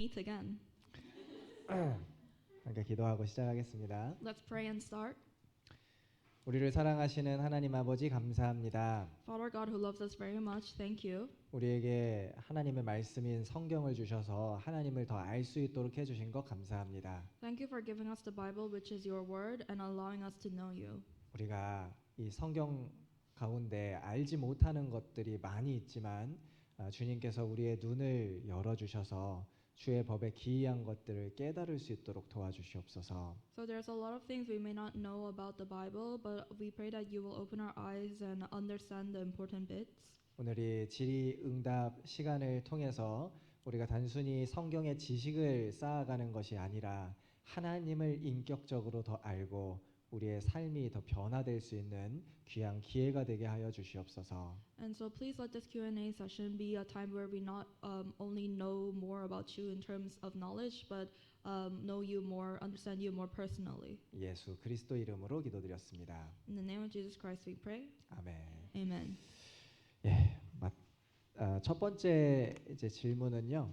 meet again. 함께 기도하고 시작하겠습니다. Let's pray and start. 우리를 사랑하시는 하나님 아버지 감사합니다. Father God who loves us very much, thank you. 우리에게 하나님의 말씀인 성경을 주셔서 하나님을 더 알 수 있도록 해주신 것 감사합니다. Thank you for giving us the Bible, which is your word, and allowing us to know you. 우리가 이 성경 가운데 알지 못하는 것들이 많이 있지만 주님께서 우리의 눈을 열어주셔서 주의 법의 기이한 것들을 깨달을 수 있도록 도와주시옵소서. So there's a lot of things we may not know about the Bible, but we pray that you will open our eyes and understand the important bits. 오늘 이 질의응답 시간을 통해서 우리가 단순히 성경의 지식을 쌓아가는 것이 아니라 하나님을 인격적으로 더 알고 우리의 삶이 더 변화될 수 있는 귀한 기회가 되게 하여 주시옵소서. And so please let this Q&A session be a time where we not only know more about you in terms of knowledge, but know you more, understand you more personally. 예수 그리스도 이름으로 기도드렸습니다. In the name of Jesus Christ we pray. 아멘. Amen. 예, 첫 번째 이제 질문은요.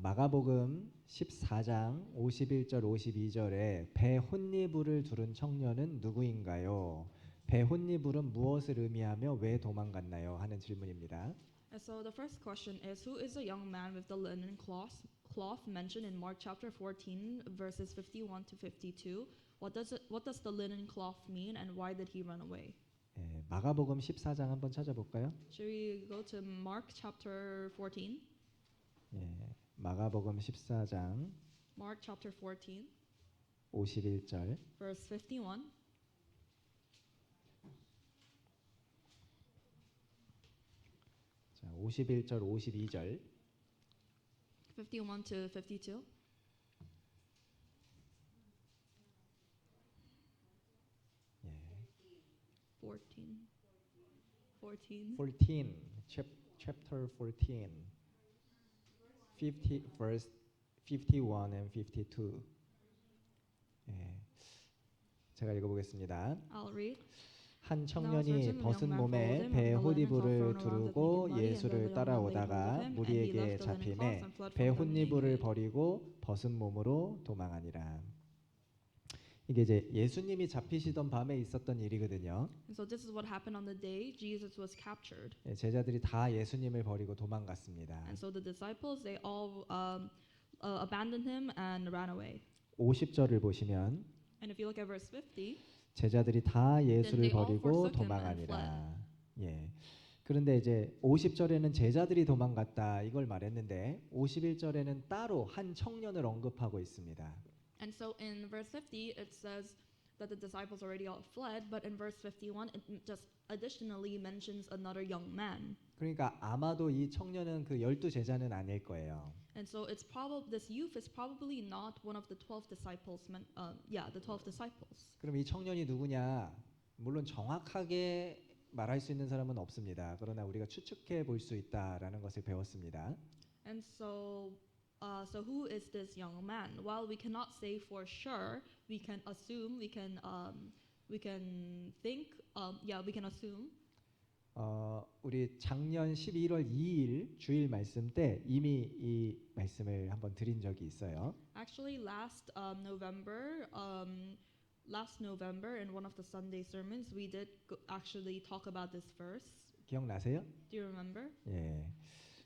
마가복음 14장 51절 52절에 배 혼니불을 두른 청년은 누구인가요? 배 혼니불은 무엇을 의미하며 왜 도망갔나요? 하는 질문입니다. And so the first question is, who is the young man with the linen cloth mentioned in Mark chapter 14 verses 51 to 52? What does the linen cloth mean, and why did he run away? 예, 마가복음 14장 한번 찾아볼까요? Should we go to Mark chapter 14? 예, 마가복음 14장 Mark chapter 14 51절 verse 51. 자, 51절 52절 51 to 52. 예, 14. 14 chapter 14 50 verse 51 and 52. 예, 제가 읽어보겠습니다. I'll read. 한 청년이 벗은 몸에 배 혼니불을 두르고 예수를 따라오다가 무리에게 잡히매 배 혼니불을 버리고 벗은 몸으로 도망하니라. 이게 이제 예수님이 잡히시던 밤에 있었던 일이거든요. And so this is what happened on the day Jesus was captured. 예, 제자들이 다 예수님을 버리고 도망갔습니다. And so the disciples, they all abandoned him and ran away. 50절을 보시면 And if you look at verse 50, 제자들이 다 예수를 they all 버리고 forsook him and 도망하니라. 예. 그런데 이제 50절에는 제자들이 도망갔다 이걸 말했는데 51절에는 따로 한 청년을 언급하고 있습니다. and so in verse 50 it says that the disciples already all fled, but in verse 51 it just additionally mentions another young man. 그러니까 아마도 이 청년은 그 12 제자는 아닐 거예요. And so it's probably this youth is probably not one of the 12 disciples. The 12 disciples. 그럼 이 청년이 누구냐? 물론 정확하게 말할 수 있는 사람은 없습니다. 그러나 우리가 추측해 볼 수 있다라는 것을 배웠습니다. And so who is this young man? While we cannot say for sure, we can assume, we can think, we can assume. 우리 작년 11월 2일 주일 말씀 때 이미 이 말씀을 한번 드린 적이 있어요. Actually, last November in one of the Sunday sermons, we did actually talk about this verse. 기억나세요? Do you remember? 예.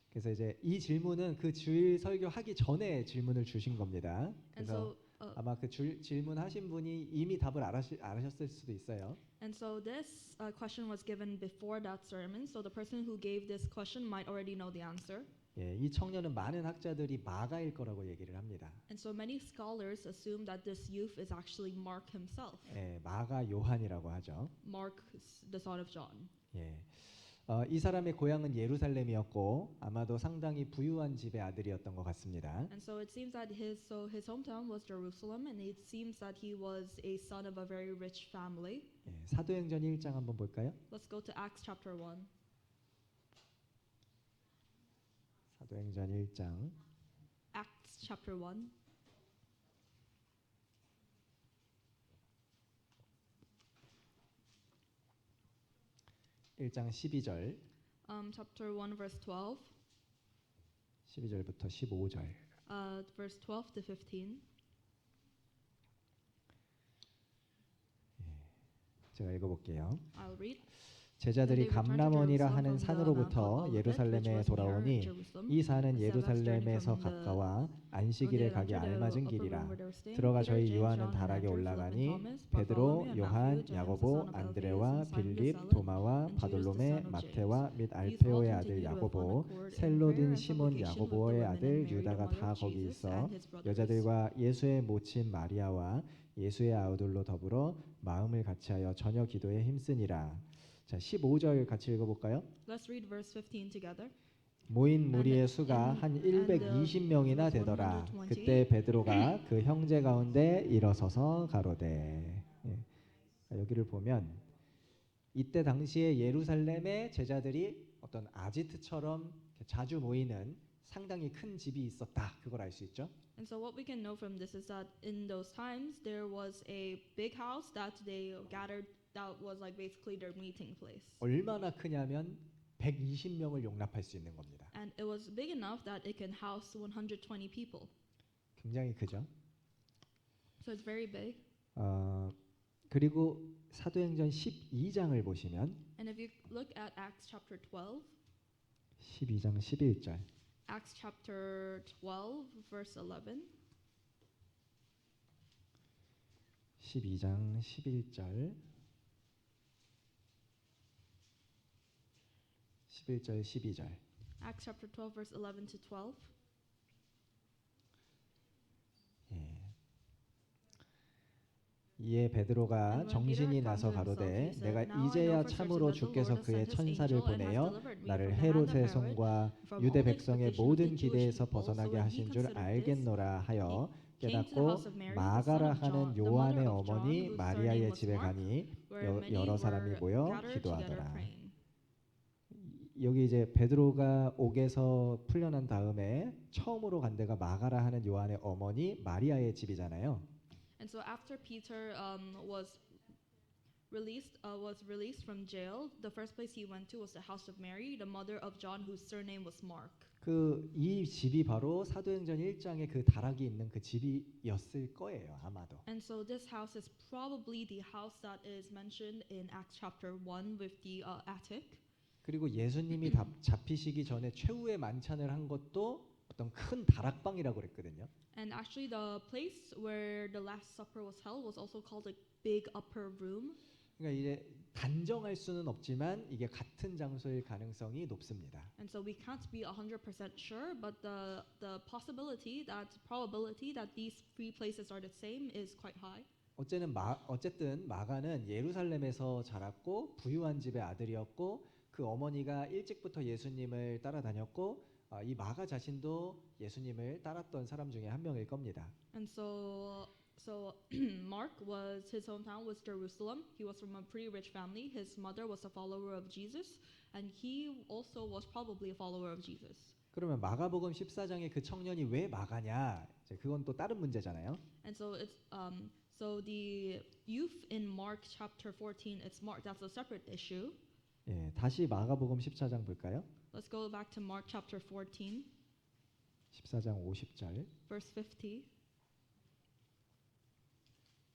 그래서 이제 이 질문은 그 주일 설교하기 전에 질문을 주신 겁니다. And 그래서 so, 아마 그 질문하신 분이 이미 답을 알으셨을 수도 있어요. and so this question was given before that sermon. So the person who gave this question might already know the answer. 예, 이 청년은 많은 학자들이 마가일 거라고 얘기를 합니다. And so many scholars assume that this youth is actually Mark himself. 예, 마가 요한이라고 하죠. Mark, the son of John. 예. 이 사람의 고향은 예루살렘이었고 아마도 상당히 부유한 집의 아들이었던 것 같습니다. And so it seems that his hometown was Jerusalem, and it seems that he was a son of a very rich family. 예, 사도행전 1장 한번 볼까요? Let's go to Acts chapter 1. 사도행전 1장 Acts chapter 1. 1장 12절 Chapter 1 verse 12. 12절부터 15절. Verse 12 to 15. 제가 읽어볼게요. I'll read. 제자들이 감람원이라 하는 산으로부터 예루살렘에 돌아오니 이 산은 예루살렘에서 가까워 안식일에 가기 알맞은 길이라. 들어가 저희 유하는 다락에 올라가니 베드로, 요한, 야고보, 안드레와 빌립, 도마와 바돌로메, 마테와 및 알페오의 아들 야고보, 셀로딘 시몬 야고보의 아들 유다가 다 거기 있어 여자들과 예수의 모친 마리아와 예수의 아우들로 더불어 마음을 같이하여 저녁 기도에 힘쓰니라. 자, 15절 같이 읽어볼까요? Let's read verse 15 together. 모인 무리의 수가 한 120명이나 되더라. 그때 베드로가 그 형제 가운데 일어서서 가로되. 여기를 보면 이때 당시에 예루살렘의 제자들이 어떤 아지트처럼 자주 모이는 상당히 큰 집이 있었다. 그걸 알 수 있죠. And so what we can know from this is that in those times there was a big house that they gathered that was like basically their meeting place. 얼마나 크냐면 120명을 용납할 수 있는 겁니다. And it was big enough that it can house 120 people. 굉장히 크죠. So it's very big. 그리고 사도행전 12장을 보시면 And if you look at Acts chapter 12, 12장 11절. Acts chapter 12 verse 11. 12장 11절. 11절 12절. Acts chapter 12 verse 11 to 12. 이에 베드로가 정신이 나서 가로되 내가 이제야 참으로 주께서 그의 천사를 보내어 나를 헤롯의 손과 유대 백성의 모든 기대에서 벗어나게 하신 줄 알겠노라 하여 깨닫고 마가라 하는 요한의 어머니 마리아의 집에 가니 여러 사람이 모여 기도하더라. 여기 이제 베드로가 옥에서 풀려난 다음에 처음으로 간 데가 마가라 하는 요한의 어머니 마리아의 집이잖아요. And so after Peter was released from jail, the first place he went to was the house of Mary, the mother of John, whose surname was Mark. 그 이 집이 바로 사도행전 1장에 그 다락이 있는 그 집이었을 거예요, 아마도. And so this house is probably the house that is mentioned in Acts chapter 1 with the attic. 그리고 예수님이 잡히시기 전에 최후의 만찬을 한 것도 어떤 큰 다락방이라고 그랬거든요. And actually the place where the last supper was held was also called a big upper room. 그러니까 이제 단정할 수는 없지만 이게 같은 장소일 가능성이 높습니다. And so we can't be 100% sure, but the probability that these three places are the same is quite high. 어쨌든 마가는 예루살렘에서 자랐고 부유한 집의 아들이었고 그 어머니가 일찍부터 예수님을 따라다녔고 이 마가 자신도 예수님을 따랐던 사람 중에 한 명일 겁니다. And so Mark his hometown was Jerusalem. He was from a pretty rich family. His mother was a follower of Jesus, and he also was probably a follower of Jesus. 그러면 마가복음 14장에 그 청년이 왜 마가냐? 그건 또 다른 문제잖아요. And so it's so the youth in Mark chapter 14, it's Mark. That's a separate issue. 예, 다시 마가복음 14장 볼까요? Let's go back to Mark chapter 14. 14장 50절. Verse 50.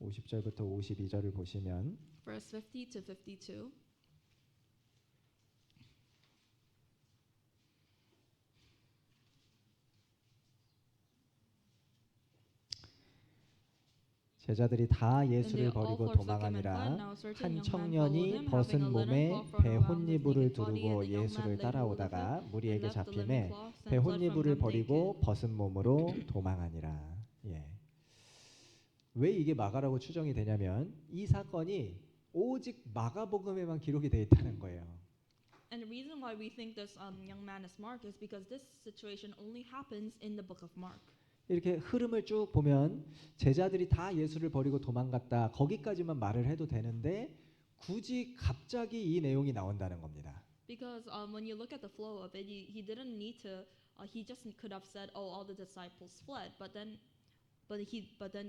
50절부터 52절을 보시면 Verse 50 to 52. 제자들이 다 예수를 버리고 도망하니라. 한 청년이 벗은 몸에 배 혼니부를 두르고 예수를 따라오다가 무리에게 잡히매 배 혼니부를 버리고 벗은 몸으로 도망하니라. 예. 왜 이게 마가라고 추정이 되냐면 이 사건이 오직 마가복음에만 기록이 돼 있다는 거예요. And the reason why we think this young man is Mark is because this situation only happens in the book of Mark. 이렇게 흐름을 쭉 보면 제자들이 다 예수를 버리고 도망갔다. 거기까지만 말을 해도 되는데 굳이 갑자기 이 내용이 나온다는 겁니다. Because when you look at the flow of it, he didn't need to. He just could have said, "Oh, all the disciples fled," but then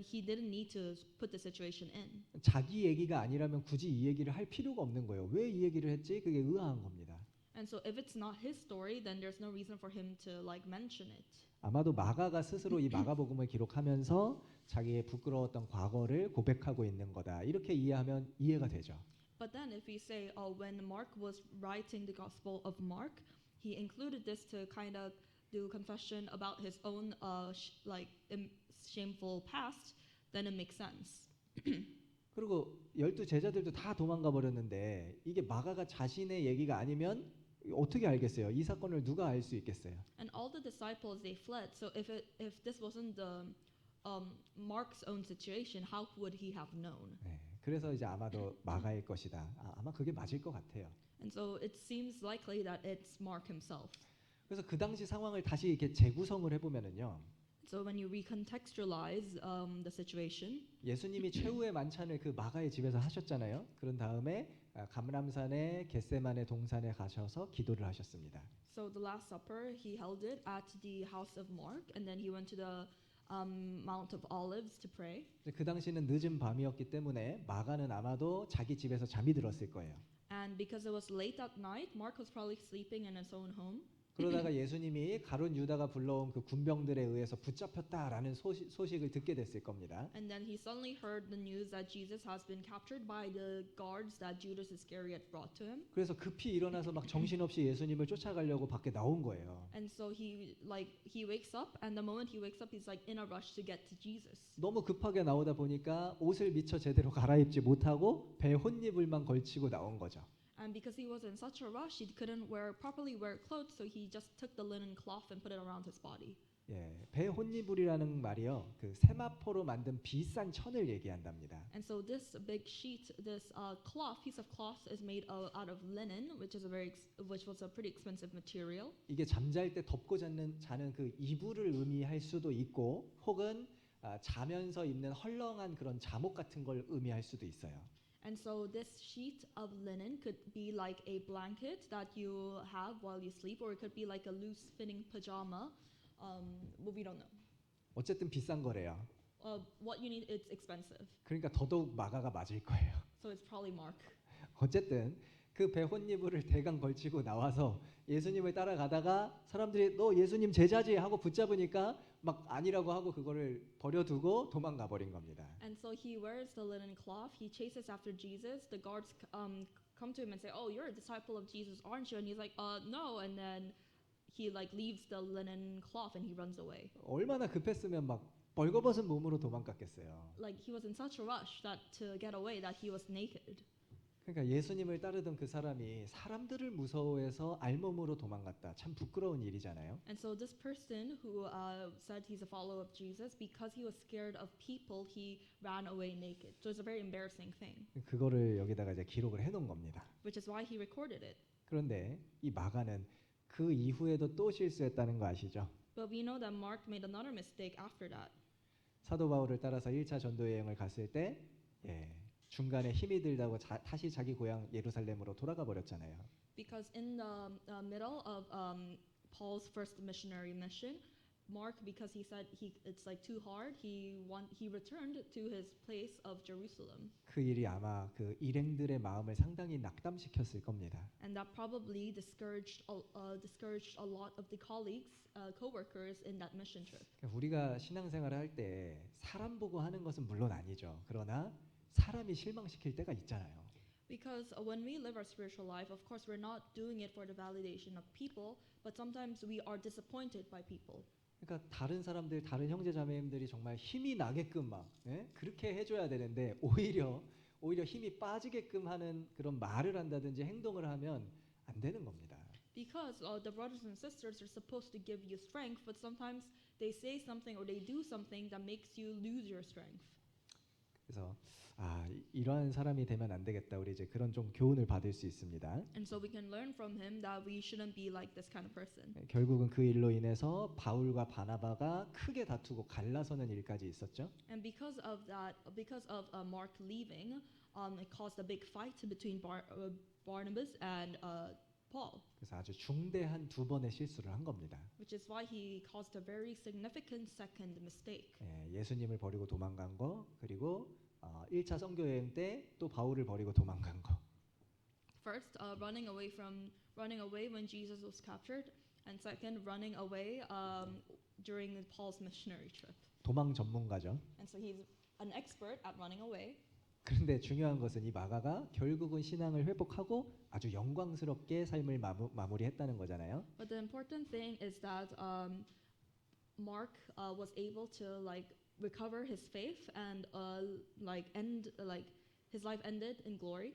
he didn't need to put the situation in. 자기 얘기가 아니라면 굳이 이 얘기를 할 필요가 없는 거예요. 왜 이 얘기를 했지? 그게 의아한 겁니다. And so if it's not his story, then there's no reason for him to like mention it. 아마도 마가가 스스로 이 마가복음을 기록하면서 자기의 부끄러웠던 과거를 고백하고 있는 거다. 이렇게 이해하면 이해가 되죠. But then if we say, when Mark was writing the Gospel of Mark, he included this to kind of do confession about his own shameful past, then it makes sense. 그리고 12 제자들도 다 도망가 버렸는데 이게 마가가 자신의 얘기가 아니면 어떻게 알겠어요? 이 사건을 누가 알 수 있겠어요? And all the disciples they fled. So if this wasn't the Mark's own situation, how would he have known? 네, 그래서 이제 아마도 마가일 것이다. 아마 그게 맞을 것 같아요. And so it seems likely that it's Mark himself. 그래서 그 당시 상황을 다시 이렇게 재구성을 해보면은요. So when you recontextualize the situation, 예수님이 최후의 만찬을 그 마가의 집에서 하셨잖아요. 그런 다음에 감람산의 겟세마네 동산에 가셔서 기도를 하셨습니다. So the Last Supper he held it at the house of Mark, and then he went to the Mount of Olives to pray. 그 당시는 늦은 밤이었기 때문에 마가는 아마도 자기 집에서 잠이 들었을 거예요. And because it was late at night, Mark was probably sleeping in his own home. 그러다가 예수님이 가룟 유다가 불러온 그 군병들에 의해서 붙잡혔다라는 소식을 듣게 됐을 겁니다. And then he suddenly heard the news that Jesus has been captured by the guards that Judas Iscariot brought to him. 그래서 급히 일어나서 막 정신없이 예수님을 쫓아가려고 밖에 나온 거예요. And so he wakes up, and the moment he wakes up, he's like in a rush to get to Jesus. 너무 급하게 나오다 보니까 옷을 미처 제대로 갈아입지 못하고 배 혼입을만 걸치고 나온 거죠. And because he was in such a rush, he couldn't properly wear clothes, so he just took the linen cloth and put it around his body. 예, 배 혼입을이라는 말이요, 그 세마포로 만든 비싼 천을 얘기한답니다. And so this big sheet, this piece of cloth, is made out of linen, which was a pretty expensive material. 이게 잠잘 때 덮고 자는 그 이불을 의미할 수도 있고, 혹은 자면서 입는 헐렁한 그런 잠옷 같은 걸 의미할 수도 있어요. And so this sheet of linen could be like a blanket that you have while you sleep, or it could be like a loose-fitting pajama. We don't know. 어쨌든 비싼 거래요. What you need, it's expensive. 그러니까 더더욱 마가가 맞을 거예요. So it's probably Mark. 어쨌든 그 배 혼입을을 대강 걸치고 나와서 예수님을 따라가다가 사람들이 너 예수님 제자지 하고 붙잡으니까 막 아니라고 하고 그거를 버려두고 도망가 버린 겁니다. And so he wears the linen cloth. He chases after Jesus. The guards come to him and say, "Oh, you're a disciple of Jesus, aren't you?" And he's like, "No." And then he leaves the linen cloth and he runs away. 얼마나 급했으면 막 벌거벗은 몸으로 도망갔겠어요. Like he was in such a rush that to get away that he was naked. 그러니까 예수님을 따르던 그 사람이 사람들을 무서워해서 알몸으로 도망갔다. 참 부끄러운 일이잖아요. And so this person who said he's a follower of Jesus, because he was scared of people, he ran away naked. So it's a very embarrassing thing. 그거를 여기다가 이제 기록을 해놓은 겁니다. Which is why he recorded it. 그런데 이 마가는 그 이후에도 또 실수했다는 거 아시죠? But we know that Mark made another mistake after that. 사도 바울을 따라서 1차 전도 여행을 갔을 때 중간에 힘이 들다고 다시 자기 고향 예루살렘으로 돌아가 버렸잖아요. Because in the middle of Paul's first missionary mission, Mark, because he said it's like too hard, he returned to his place of Jerusalem. 그 일이 아마 그 일행들의 마음을 상당히 낙담시켰을 겁니다. And that probably discouraged a lot of the co-workers in that mission trip. 우리가 신앙생활을 할 때 사람 보고 하는 것은 물론 아니죠. 그러나 사람이 실망시킬 때가 있잖아요. Because when we live our spiritual life, of course, we're not doing it for the validation of people, but sometimes we are disappointed by people. 그러니까 다른 사람들, 다른 형제 자매님들이 정말 힘이 나게끔 막 그렇게 해줘야 되는데 오히려 힘이 빠지게끔 하는 그런 말을 한다든지 행동을 하면 안 되는 겁니다. Because the brothers and sisters are supposed to give you strength, but sometimes they say something or they do something that makes you lose your strength. 그래서 이러한 사람이 되면 안 되겠다. 우리 이제 그런 좀 교훈을 받을 수 있습니다. And so we can learn from him that we shouldn't be like this kind of person. 결국은 그 일로 인해서 바울과 바나바가 크게 다투고 갈라서는 일까지 있었죠. And because of Mark leaving, it caused a big fight between Barnabas and Paul. 그래서 아주 중대한 두 번의 실수를 한 겁니다. Which is why he caused a very significant second mistake. 예수님을 버리고 도망간 거, 그리고 1차 선교 여행 때 또 바울을 버리고 도망간 거. First, running away when Jesus was captured, and second, running away during Paul's missionary trip. 도망 전문가죠. And so he's an expert at running away. 그런데 중요한 것은 이 마가가 결국은 신앙을 회복하고 아주 영광스럽게 삶을 마무리했다는 거잖아요. But the important thing is that Mark was able to recover his faith and his life ended in glory.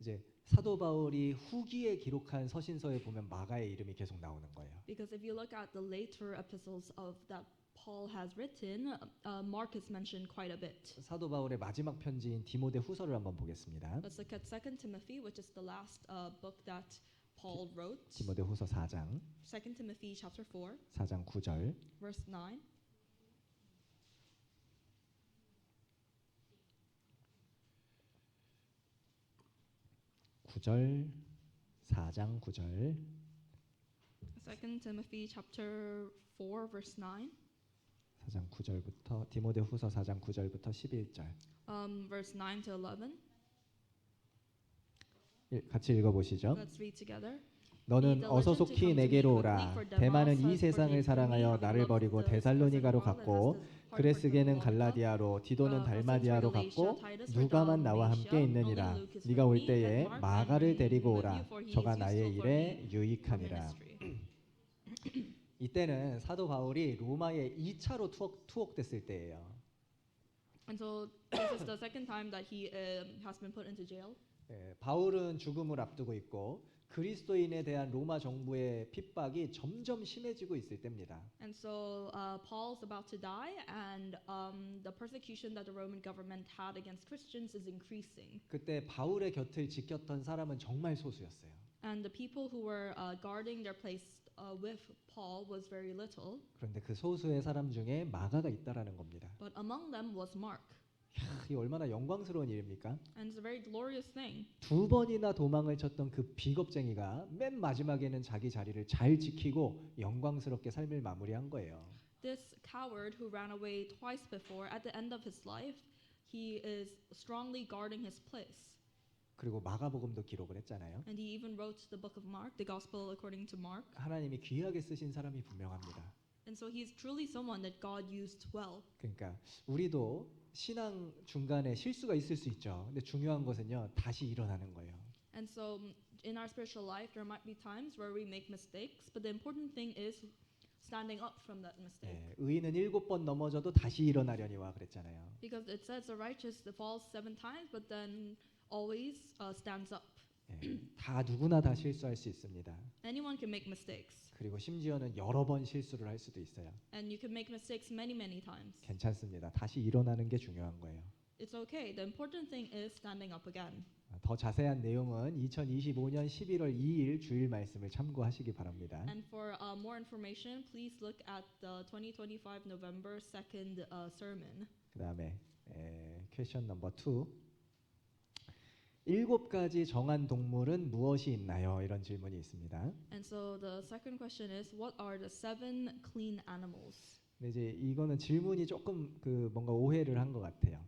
이제 사도 바울이 후기에 기록한 서신서에 보면 마가의 이름이 계속 나오는 거예요. Because if you look at the later epistles of that Paul has written, Mark is mentioned quite a bit. 사도 바울의 마지막 편지인 디모데 후서를 한번 보겠습니다. Let's look at 2 Timothy, which is the last book that Paul wrote. 디모데 후서 4장 2 Timothy chapter 4, 4장 9절 verse 9. (9절) 4장 9절 2 Timothy chapter 4, verse 9. 4장 9절부터 디모데 후서 4장 9절부터 11절 Verse 9 to 11. 같이 읽어보시죠. Let's read together. 너는 어서 속히 내게로 오라. 대만은 이 세상을 사랑하여 나를 버리고 데살로니가로 갔고 그레스게는 갈라디아로 디도는 달마디아로 갔고 누가만 나와 함께 있느니라. 네가 올 때에 마가를 데리고 오라. 저가 나의 일에 유익하니라. 이때는 사도 바울이 로마에 2차로 투옥됐을 때예요. And so this is the second time that he has been put into jail. 바울은 죽음을 앞두고 있고 그리스도인에 대한 로마 정부의 핍박이 점점 심해지고 있을 때입니다. And so Paul's about to die, and the persecution that the Roman government had against Christians is increasing. 그때 바울의 곁을 지켰던 사람은 정말 소수였어요. And the people who were guarding their place with Paul was very little. 그런데 그 소수의 사람 중에 마가가 있다라는 겁니다. But among them was Mark. 이 얼마나 영광스러운 일입니까? And it's a very glorious thing. 2번이나 도망을 쳤던 그 비겁쟁이가 맨 마지막에는 자기 자리를 잘 지키고 영광스럽게 삶을 마무리한 거예요. This coward who ran away twice before, at the end of his life, he is strongly guarding his place. 그리고 마가복음도 기록을 했잖아요. And he even wrote the book of Mark, the gospel according to Mark. 하나님이 귀하게 쓰신 사람이 분명합니다. And so he's truly someone that God used well. 그러니까 우리도 신앙 중간에 실수가 있을 수 있죠. 근데 중요한 것은요, 다시 일어나는 거예요. And so in our spiritual life, there might be times where we make mistakes, but the important thing is standing up from that mistake. 의인은 7번 넘어져도 다시 일어나려니와 그랬잖아요. Because it says the righteous falls 7 times, but then always stands up. 다 누구나 다 실수할 수 있습니다. Anyone can make mistakes. 그리고 심지어는 여러 번 실수를 할 수도 있어요. And you can make mistakes many times. 괜찮습니다. 다시 일어나는 게 중요한 거예요. It's okay. The important thing is standing up again. 더 자세한 내용은 2025년 11월 2일 주일 말씀을 참고하시기 바랍니다. And for more information, please look at the 2025 November 2nd sermon. 그다음에 퀘스천 넘버 2. 7가지 정한 동물은 무엇이 있나요? 이런 질문이 있습니다. And so the second question is, what are the 7 clean animals? 근데 이제 이거는 질문이 조금 뭔가 오해를 한 것 같아요.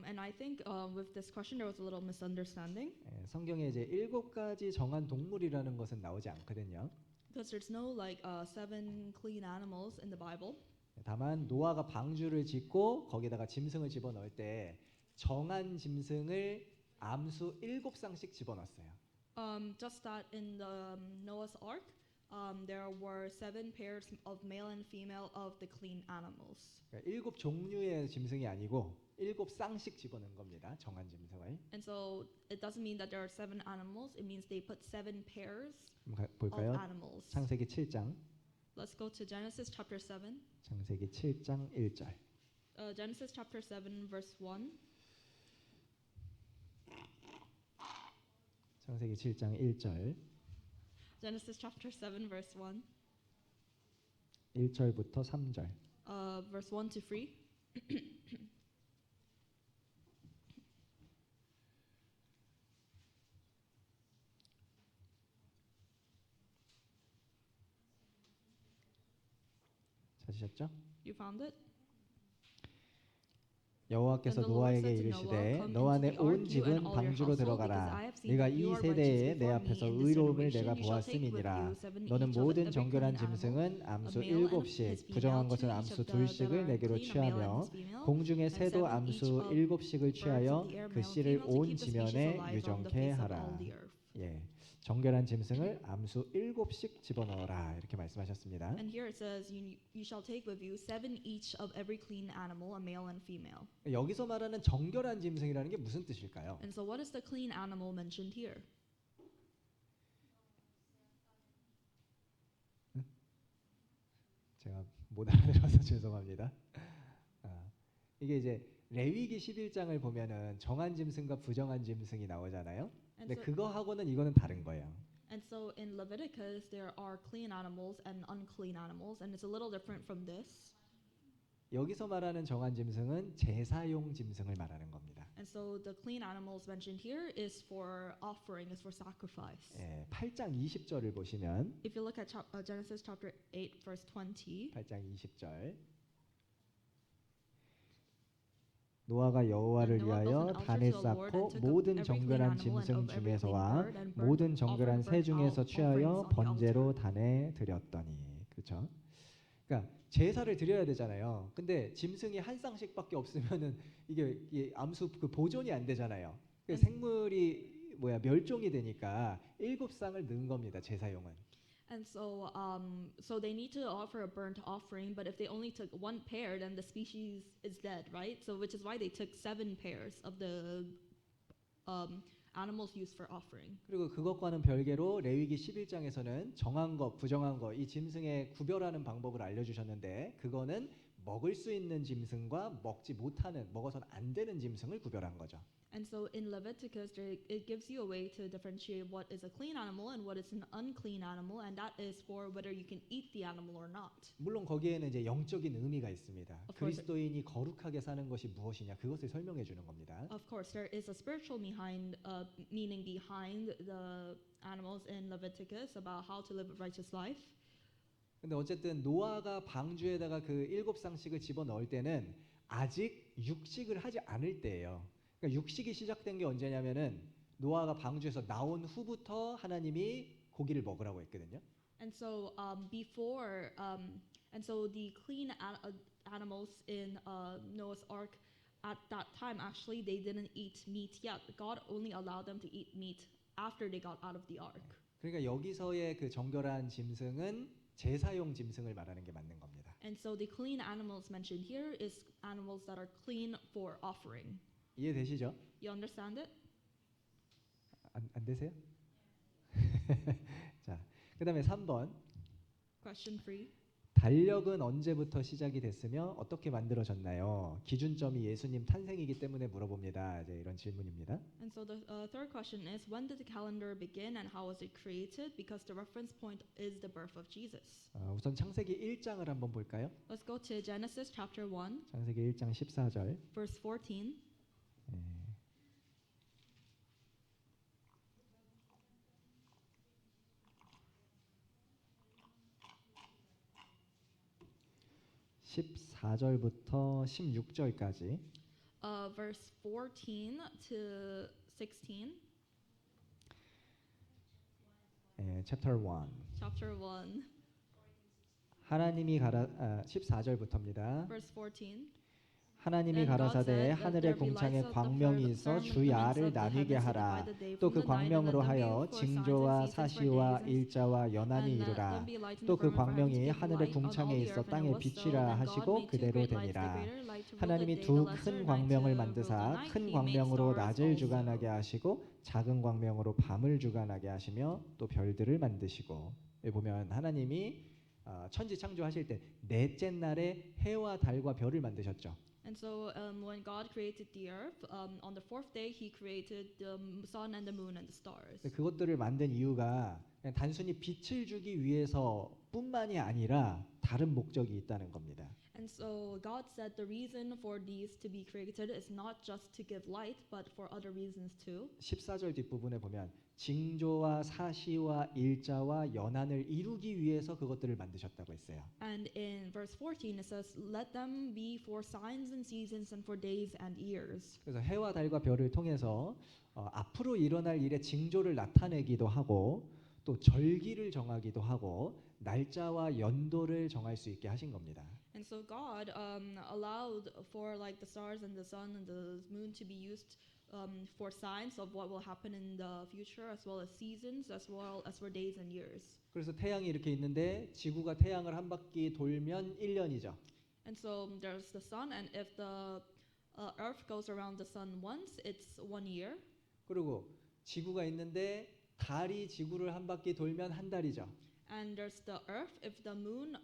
And I think with this question there was a little misunderstanding. 성경에 이제 7가지 정한 동물이라는 것은 나오지 않거든요. Because there's no 7 clean animals in the Bible. 다만 노아가 방주를 짓고 거기다가 짐승을 집어넣을 때 정한 짐승을 암수 7쌍씩 집어넣었어요. Just that in the Noah's Ark, there were 7 pairs of male and female of the clean animals. 그러니까 7 종류의 짐승이 아니고 7쌍씩 집어넣은 겁니다. 정한 짐승을. And so it doesn't mean that there are 7 animals. It means they put 7 pairs 볼까요? of animals. 창세기 7장. Let's go to Genesis chapter 7. 창세기 7장 1절. Genesis chapter 7 verse 1. 창세기 7장 1절. Genesis chapter 7 verse 1. 1절부터 3절. Verse 1 to 3. 찾으셨죠? You found it? 여호와께서 And the Lord 노아에게 said to Noah, 이르시되 Come 너와 into 내 the 온 ark, you and 집은 all your 방주로 household, because I 들어가라. have seen 네가 that 이 you are righteous 세대에 내 before me 앞에서 in this 의로움을 generation. 내가 You shall take with 보았음이니라. you seven 너는 each of 모든 every 정결한 clean animal, 짐승은 a 암수 male and 일곱씩, his 부정한 female, 것은 to each 암수 of the that 둘씩을 are 내게로 clean, a male and 취하며 his female, 공중의 and 새도 seven 암수 each of 일곱씩을 birds of 취하여 the air, 그 male and 씨를 female, to 온 keep the species 지면에 alive on the 유정케 face of 하라. all the earth. 예, 정결한 짐승을 암수 일곱씩 집어넣어라 이렇게 말씀하셨습니다. And here it says, you shall take with you seven each of every clean animal, a male and female. 여기서 말하는 정결한 짐승이라는 게 무슨 뜻일까요? And so what is the clean animal mentioned here? 제가 못 알아들어서 죄송합니다. 이게 이제 레위기 11장을 보면은 정한 짐승과 부정한 짐승이 나오잖아요. 근데 그거하고는 이거는 다른 거예요. And so in Leviticus there are clean animals and unclean animals, and it's a little different from this. 여기서 말하는 정한 짐승은 제사용 짐승을 말하는 겁니다. And so the clean animals mentioned here is for offering, is for sacrifice. 예, 8장 20절을 보시면 If you look at Genesis chapter 8 verse 20. 8장 20절 노아가 여호와를 위하여 단을 쌓고 모든 정결한 짐승 중에서와 모든 정결한 새 중에서 취하여 번제로 단에 드렸더니. 그렇죠? 그러니까 제사를 드려야 되잖아요. 근데 짐승이 한 쌍씩밖에 없으면은 이게 암수 그 보존이 안 되잖아요. 생물이 멸종이 되니까 7쌍을 넣은 겁니다. 제사용은. And so, so they need to offer a burnt offering, but if they only took one pair, then the species is dead, right? So, which is why they took 7 pairs of the animals used for offering. 그리고 그것과는 별개로 레위기 11장에서는 정한 것, 부정한 것, 이 짐승의 구별하는 방법을 알려주셨는데 그거는 먹을 수 있는 짐승과 먹지 못하는, 먹어서는 안 되는 짐승을 구별한 거죠. And so in Leviticus, it gives you a way to differentiate what is a clean animal and what is an unclean animal, and that is for whether you can eat the animal or not. 물론 거기에는 이제 영적인 의미가 있습니다. 그리스도인이 거룩하게 사는 것이 무엇이냐 그것을 설명해 주는 겁니다. Of course, there is a spiritual meaning behind the animals in Leviticus about how to live a righteous life. 근데 어쨌든 노아가 방주에다가 그 7쌍씩을 집어넣을 때는 아직 육식을 하지 않을 때예요. 그러니까 육식이 시작된 게 언제냐면은 노아가 방주에서 나온 후부터 하나님이 고기를 먹으라고 했거든요. And so and so the clean animals in Noah's Ark at that time actually they didn't eat meat yet. God only allowed them to eat meat after they got out of the ark. 그러니까 여기서의 그 정결한 짐승은 제사용 짐승을 말하는 게 맞는 겁니다. And so the clean animals mentioned here is animals that are clean for offering. 이해되시죠? You understand it? 안 되세요? 자, 그다음에 3번. Question 3. 달력은 언제부터 시작이 됐으며 어떻게 만들어졌나요? 기준점이 예수님 탄생이기 때문에 물어봅니다. 이제 이런 질문입니다. And so the third question is, when did the calendar begin and how was it created? Because the reference point is the birth of Jesus. 우선 창세기 1장을 한번 볼까요? Let's go to Genesis chapter 1. 창세기 1장 14절. Verse 14. 14절부터 16절까지. Verse 14 to 16. Chapter 1. Chapter 1. 하나님이 14절부터입니다. Verse 14. 하나님이 가라사대 하늘의 궁창에 광명이 있어 주 야를 나뉘게 하라. 또 그 광명으로 하여 징조와 사시와 일자와 연한이 이루라. 또 그 광명이 하늘의 궁창에 있어 땅에 비치라 하시고 그대로 되니라. 하나님이 두 큰 광명을 만드사 큰 광명으로 낮을 주관하게 하시고 작은 광명으로 밤을 주관하게 하시며 또 별들을 만드시고. 여기 보면 하나님이 천지 창조하실 때 넷째 날에 해와 달과 별을 만드셨죠. And so when God created the earth, on the fourth day He created the sun and the moon and the stars. 그것들을 만든 이유가 그냥 단순히 빛을 주기 위해서 뿐만이 아니라 다른 목적이 있다는 겁니다. And so God said the reason for these to be created is not just to give light, but for other reasons too. 14절 뒷부분에 보면 징조와 사시와 일자와 연한을 이루기 위해서 그것들을 만드셨다고 했어요. And in verse 14 it says, "Let them be for signs and seasons and for days and years." 그래서 해와 달과 별을 통해서 앞으로 일어날 일의 징조를 나타내기도 하고 또 절기를 정하기도 하고 날짜와 연도를 정할 수 있게 하신 겁니다. And so God allowed for like the stars and the sun and the moon to be used for signs of what will happen in the future, as well as seasons, as well as for days and years. 그래서 태양이 이렇게 있는데 지구가 태양을 한 바퀴 돌면 1년이죠. And so there's the sun, and if the Earth goes around the sun once, it's 1 year. 그리고 지구가 있는데 달이 지구를 한 바퀴 돌면 한 달이죠. And there's the Earth. If the moon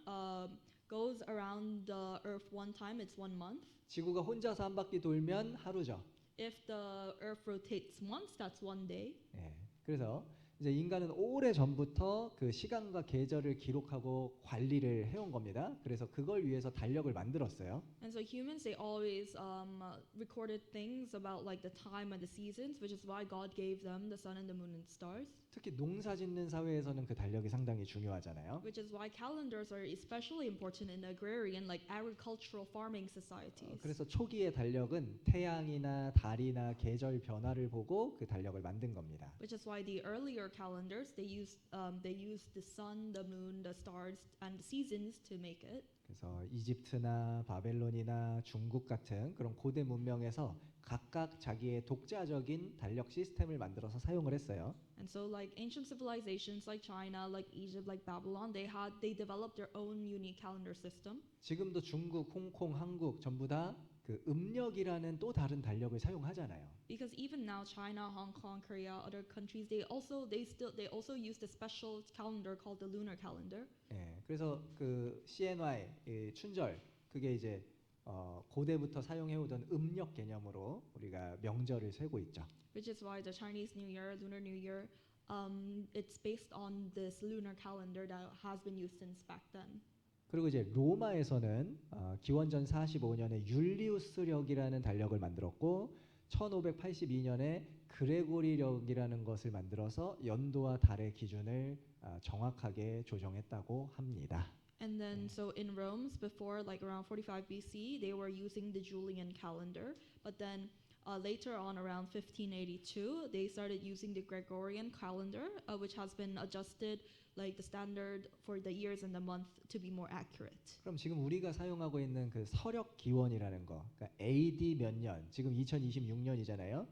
goes around the Earth one time, it's 1 month. 지구가 혼자서 한 바퀴 돌면 하루죠. If the Earth rotates once, that's 1 day. 예. 그래서 이제 인간은 오래 전부터 그 시간과 계절을 기록하고 관리를 해온 겁니다. 그래서 그걸 위해서 달력을 만들었어요. And so humans, they always recorded things about like the time and the seasons, which is why God gave them the sun and the moon and stars. 특히 농사짓는 사회에서는 그 달력이 상당히 중요하잖아요. Which is why calendars are especially important in agrarian, like agricultural farming societies. 그래서 초기의 달력은 태양이나 달이나 계절 변화를 보고 그 달력을 만든 겁니다. Which is why the earlier calendars they used the sun, the moon, the stars, and the seasons to make it. 그래서 이집트나 바벨론이나 중국 같은 그런 고대 문명에서 각각 자기의 독자적인 달력 시스템을 만들어서 사용을 했어요. And so like ancient civilizations like China, like Egypt, like Babylon, they developed their own unique calendar system. 지금도 중국, 홍콩, 한국 전부 다 그 음력이라는 또 다른 달력을 사용하잖아요. Because even now China, Hong Kong, Korea, other countries, they also use the special calendar called the lunar calendar. 예, 그래서 그 CNY 이 춘절 그게 이제 고대부터 사용해오던 음력 개념으로 우리가 명절을 세고 있죠. Which is why the Chinese New Year, Lunar New Year, it's based on this lunar calendar that has been used since back then. 그리고 이제 로마에서는 기원전 45년에 율리우스력이라는 달력을 만들었고 1582년에 그레고리력이라는 것을 만들어서 연도와 달의 기준을 정확하게 조정했다고 합니다. And then so in Rome before like around 45 BC they were using the Julian calendar, but then later on around 1582 they started using the Gregorian calendar, which has been adjusted like the standard for the years and the month to be more accurate. 그럼 지금 우리가 사용하고 있는 그 서력 기원이라는 거, 그러니까 AD 몇 년, 지금 2026년이잖아요.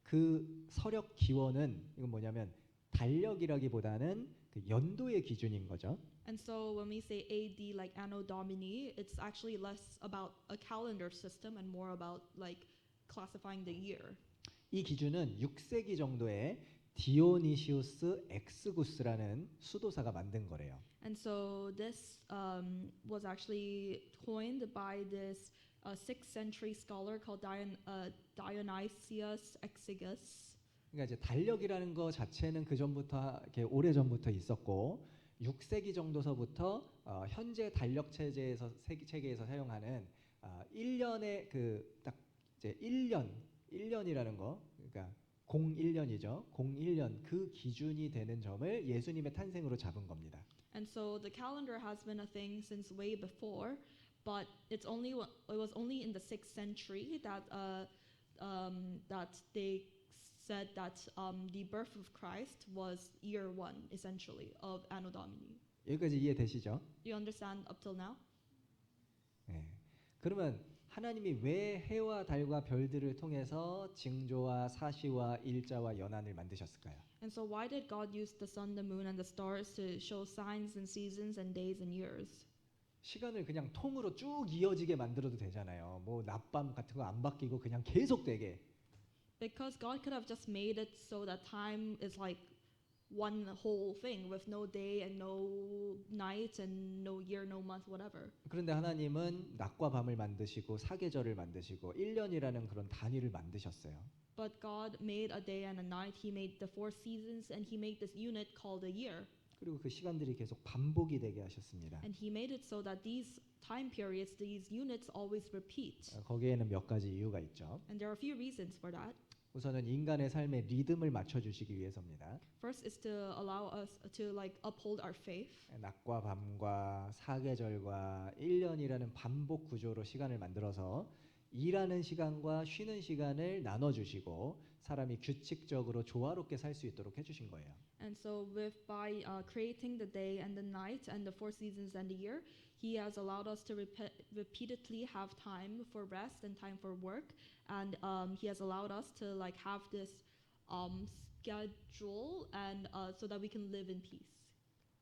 그 서력 기원은 이건 뭐냐면 달력이라기보다는 그 연도의 기준인 거죠. And so when we say AD like Anno Domini, it's actually less about a calendar system and more about like classifying the year. 이 기준은 6세기 정도에 디오니시우스 엑스구스라는 수도사가 만든 거래요. And so this was actually coined by this 6th century scholar called Dionysius Exiguus. 그러니까 이제 달력이라는 거 자체는 그 전부터 이렇게 오래 전부터 있었고 6세기 정도서부터 현재 달력 체제에서 체계에서 사용하는 1년의 그 딱 이제 1년이라는 거, 그러니까 01년이죠. 01년 그 기준이 되는 점을 예수님의 탄생으로 잡은 겁니다. And so the calendar has been a thing since way before, but it was only in the 6th century that they said that the birth of Christ was year 1 essentially of Anno Domini. 여기까지 이해되시죠? Do you understand up till now? 네. 그러면 하나님이 왜 해와 달과 별들을 통해서 징조와 사시와 일자와 연한을 만드셨을까요? And so why did God use the sun, the moon, and the stars to show signs and seasons and days and years? 시간을 그냥 통으로 쭉 이어지게 만들어도 되잖아요. 뭐 낮밤 같은 거 안 바뀌고 그냥 계속 되게. Because God could have just made it so that time is like one whole thing with no day and no night and no year, no month, whatever. 그런데 하나님은 낮과 밤을 만드시고 사계절을 만드시고 1년이라는 그런 단위를 만드셨어요. But God made a day and a night. He made the 4 seasons and he made this unit called a year. 그리고 그 시간들이 계속 반복이 되게 하셨습니다. And he made it so that these time periods, these units always repeat. 거기에는 몇 가지 이유가 있죠. And there are a few reasons for that. 우선은 인간의 삶의 리듬을 맞춰주시기 위해서입니다. First is to allow us to like uphold our faith. 낮과 밤과 사계절과 1년이라는 반복 구조로 시간을 만들어서 일하는 시간과 쉬는 시간을 나눠주시고 사람이 규칙적으로 조화롭게 살 수 있도록 해주신 거예요. And so by creating the day and the night and the four seasons and the year, he has allowed us to repeatedly have time for rest and time for work, and he has allowed us to like have this schedule and so that we can live in peace.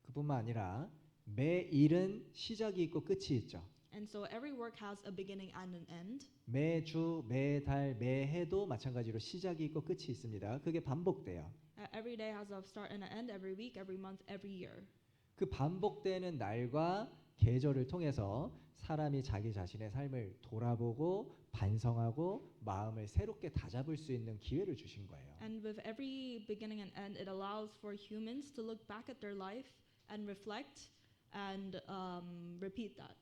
그뿐만 아니라 매 일은 시작이 있고 끝이 있죠. And so every work has a beginning and an end. 매주, 매달, 매해도 마찬가지로 시작이 있고 끝이 있습니다. 그게 반복돼요. Every day has a start and an end. Every week, every month, every year. 그 반복되는 날과 계절을 통해서 사람이 자기 자신의 삶을 돌아보고 반성하고 마음을 새롭게 다잡을 수 있는 기회를 주신 거예요. And with every beginning and end, it allows for humans to look back at their life and reflect and repeat that.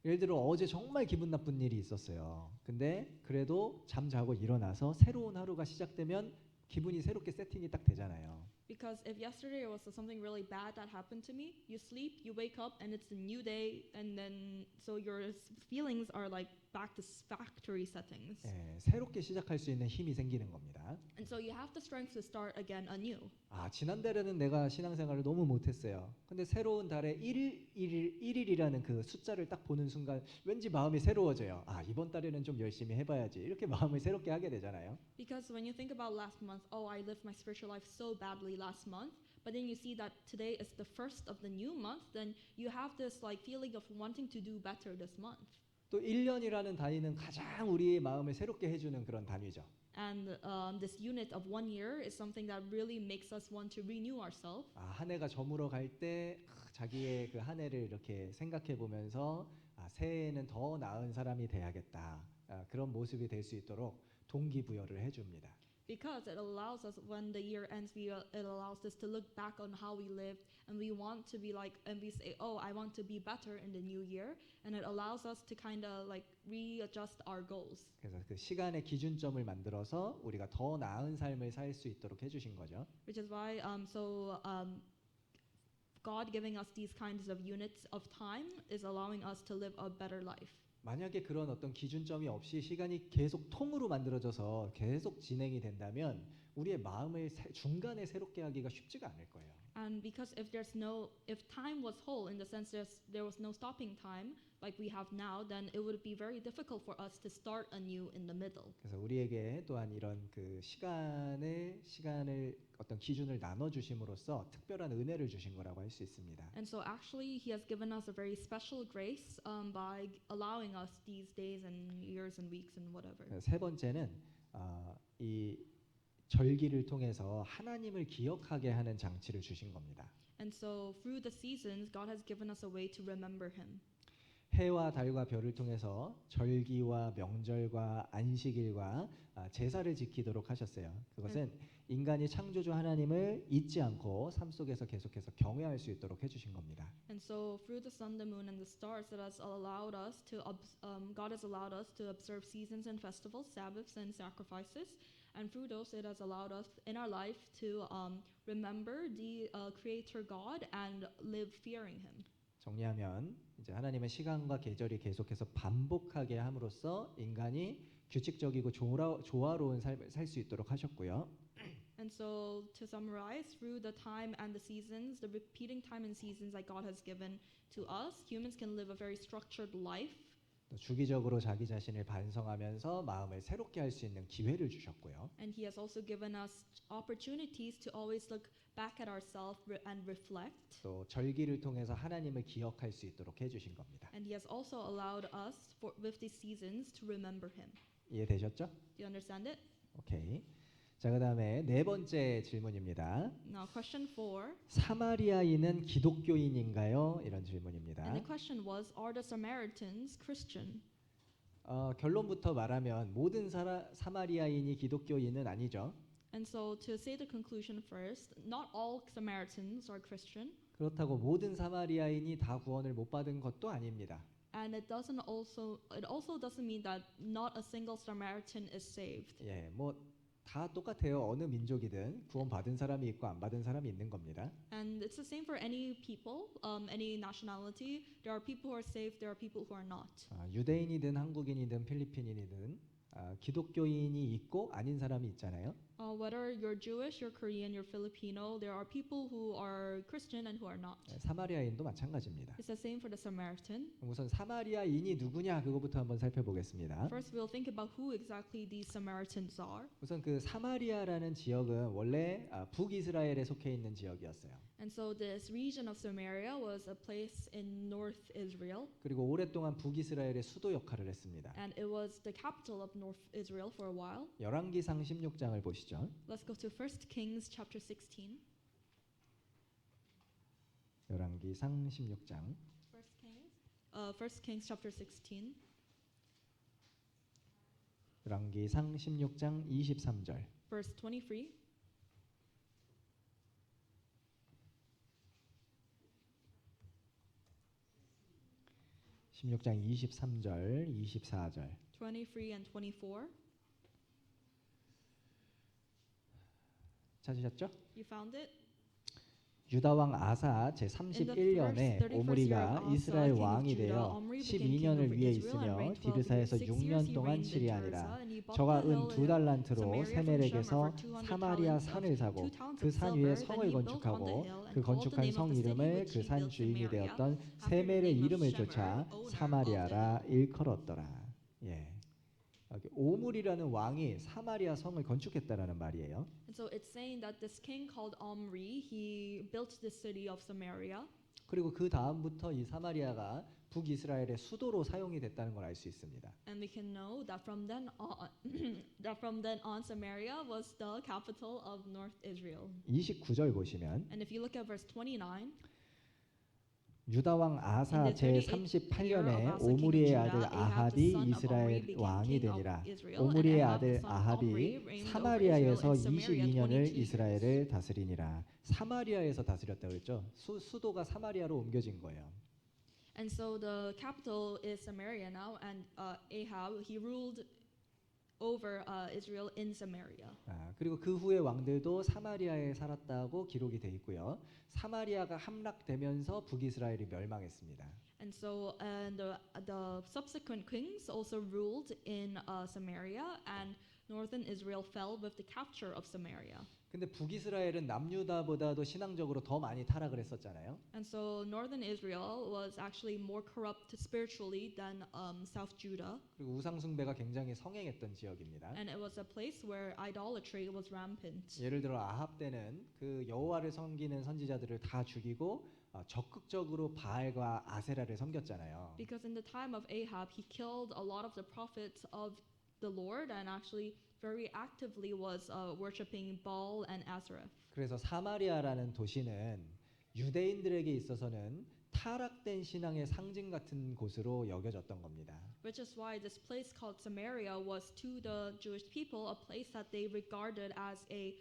예를 들어 어제 정말 기분 나쁜 일이 있었어요. 근데 그래도 잠자고 일어나서 새로운 하루가 시작되면 기분이 새롭게 세팅이 딱 되잖아요. Because if yesterday was something really bad that happened to me, you sleep, you wake up, and it's a new day, and then so your feelings are like back to factory settings. 새롭게 시작할 수 있는 힘이 생기는 겁니다. And so you have the strength to start again anew. 아, 지난달에는 내가 신앙생활을 너무 못했어요. 근데 새로운 달에 1일이라는 그 숫자를 딱 보는 순간 왠지 마음이 새로워져요. 아, 이번 달에는 좀 열심히 해봐야지. 이렇게 마음을 새롭게 하게 되잖아요. Because when you think about last month, oh, I lived my spiritual life so badly last month, but then you see that today is the first of the new month, then you have this like feeling of wanting to do better this month. 또 1년이라는 단위는 가장 우리의 마음을 새롭게 해주는 그런 단위죠. And this unit of 1 year is something that really makes us want to renew ourselves. 아, 한 해가 저물어 갈 때 자기의 그 한 해를 이렇게 생각해 보면서 아, 새해에는 더 나은 사람이 돼야겠다. 그런 모습이 될 수 있도록 동기부여를 해줍니다. Because it allows us, when the year ends, it allows us to look back on how we lived, and we want to be like, and we say, oh, I want to be better in the new year, and it allows us to kind of like readjust our goals. 그래서 그 시간의 기준점을 만들어서 우리가 더 나은 삶을 살 수 있도록 해주신 거죠. Which is why, God giving us these kinds of units of time is allowing us to live a better life. 만약에 그런 어떤 기준점이 없이 시간이 계속 통으로 만들어져서 계속 진행이 된다면 우리의 마음을 중간에 새롭게 하기가 쉽지가 않을 거예요. And because if time was whole in the sense there was no stopping time like we have now, then it would be very difficult for us to start anew in the middle. 그래서 우리에게 또한 이런 그 시간을 어떤 기준을 나눠 주심으로써 특별한 은혜를 주신 거라고 할 수 있습니다. And so actually he has given us a very special grace by allowing us these days and years and weeks and whatever. 세 번째는 이 절기를 통해서 하나님을 기억하게 하는 장치를 주신 겁니다. And so through the seasons, God has given us a way to remember Him. 해와 달과 별을 통해서 절기와 명절과 안식일과 제사를 지키도록 하셨어요. 그것은 인간이 창조주 하나님을 잊지 않고 삶 속에서 계속해서 경외할 수 있도록 해주신 겁니다. And so through the sun, the moon, and the stars, God has allowed us to observe seasons and festivals, Sabbaths and sacrifices. And through those, it has allowed us in our life to remember the Creator God and live fearing Him. 정리하면 이제 하나님은 시간과 계절이 계속해서 반복하게 함으로써 인간이 규칙적이고 조화로운 삶을 살 수 있도록 하셨고요. And so to summarize, through the time and the seasons, the repeating time and seasons that God has given to us, humans can live a very structured life. 또 주기적으로 자기 자신을 반성하면서 마음을 새롭게 할 수 있는 기회를 주셨고요. And He has also given us opportunities to always look back at ourselves and reflect. 또 절기를 통해서 하나님을 기억할 수 있도록 해주신 겁니다. And He has also allowed us, with these seasons, to remember Him. 이해되셨죠? Do you understand it? 오케이. 자, 그다음에 네 번째 질문입니다. Now, question 4. 사마리아인은 기독교인인가요? 이런 질문입니다. And the question was, are the Samaritans Christian? 결론부터 말하면 모든 사마리아인이 기독교인은 아니죠. And so to say the conclusion first, not all Samaritans are Christian. 그렇다고 모든 사마리아인이 다 구원을 못 받은 것도 아닙니다. And it also doesn't mean that not a single Samaritan is saved. 예, 뭐 다 똑같아요. 어느 민족이든 구원 받은 사람이 있고 안 받은 사람이 있는 겁니다. And it's the same for any people, any nationality. There are people who are saved, there are people who are not. 유대인이든 한국인이든 필리핀인이든 기독교인이 있고 아닌 사람이 있잖아요. Whether you're Jewish, you're Korean, you're Filipino, there are people who are Christian and who are not. 사마리아인도 마찬가지입니다. It's the same for the Samaritan. 우선 사마리아인이 누구냐 그거부터 한번 살펴보겠습니다. First, we'll think about who exactly these Samaritans are. 우선 그 사마리아라는 지역은 원래 북이스라엘에 속해 있는 지역이었어요. And so this region of Samaria was a place in North Israel. 그리고 오랫동안 북이스라엘의 수도 역할을 했습니다. And it was the capital of North Israel for a while. 열왕기상 16장을 보시죠. Let's go to 1 Kings chapter 16. 열왕기상 16장 1 Kings chapter 16. 열왕기상 16장 23절. Verse 23. (16장 23절) (24절) 23 and 24. 찾으셨죠? You found it? 유다 왕 아사 제 31년에 오므리가 이스라엘 왕이 되어 12년을 위에 있으며 디르사에서 6년 동안 치리하니라. 저가 은 2달란트로 세멜렉에서 사마리아 산을 사고 그 산 위에 성을 건축하고 그 건축한 성 이름을 그 산 주인이 되었던 세멜의 이름을 쫓아 사마리아라 일컬었더라. 예. 오므리라는 왕이 사마리아 성을 건축했다라는 말이에요. And so it's saying that this king called Omri, he built the city of Samaria. 그리고 그 다음부터 이 사마리아가 북이스라엘의 수도로 사용이 됐다는 걸 알 수 있습니다. And we can know that from then on Samaria was the capital of North Israel. 29절 보시면 And if you look at verse 29, 유다 왕 아사 제 38년에 오므리의 아들 아합이 이스라엘 왕이 되니라. 오므리의 아들 아합이 사마리아에서 22년을 이스라엘을 다스리니라. 사마리아에서 다스렸다고 했죠. 수도가 사마리아로 옮겨진 거예요. And so the capital is Samaria now, and Ahab, he ruled over Israel in Samaria. 그리고 그 후에 왕들도 사마리아에 살았다고 기록이 돼 있고요. 사마리아가 함락되면서 북이스라엘이 멸망했습니다. And so the subsequent kings also ruled in Samaria, and northern Israel fell with the capture of Samaria. 근데 북이스라엘은 남유다보다도 신앙적으로 더 많이 타락을 했었잖아요. And so northern Israel was actually more corrupt spiritually than South Judah. 그리고 우상 숭배가 굉장히 성행했던 지역입니다. And it was a place where idolatry was rampant. 예를 들어 아합 때는 그 여호와를 섬기는 선지자들을 다 죽이고 적극적으로 바알과 아세라를 섬겼잖아요. Because in the time of Ahab, he killed a lot of the prophets of the Lord and actually very actively was worshiping Baal and Asherah. 그래서 사마리아라는 도시는 유대인들에게 있어서는 타락된 신앙의 상징 같은 곳으로 여겨졌던 겁니다. Which is why this place called Samaria was to the Jewish people a place that they regarded as a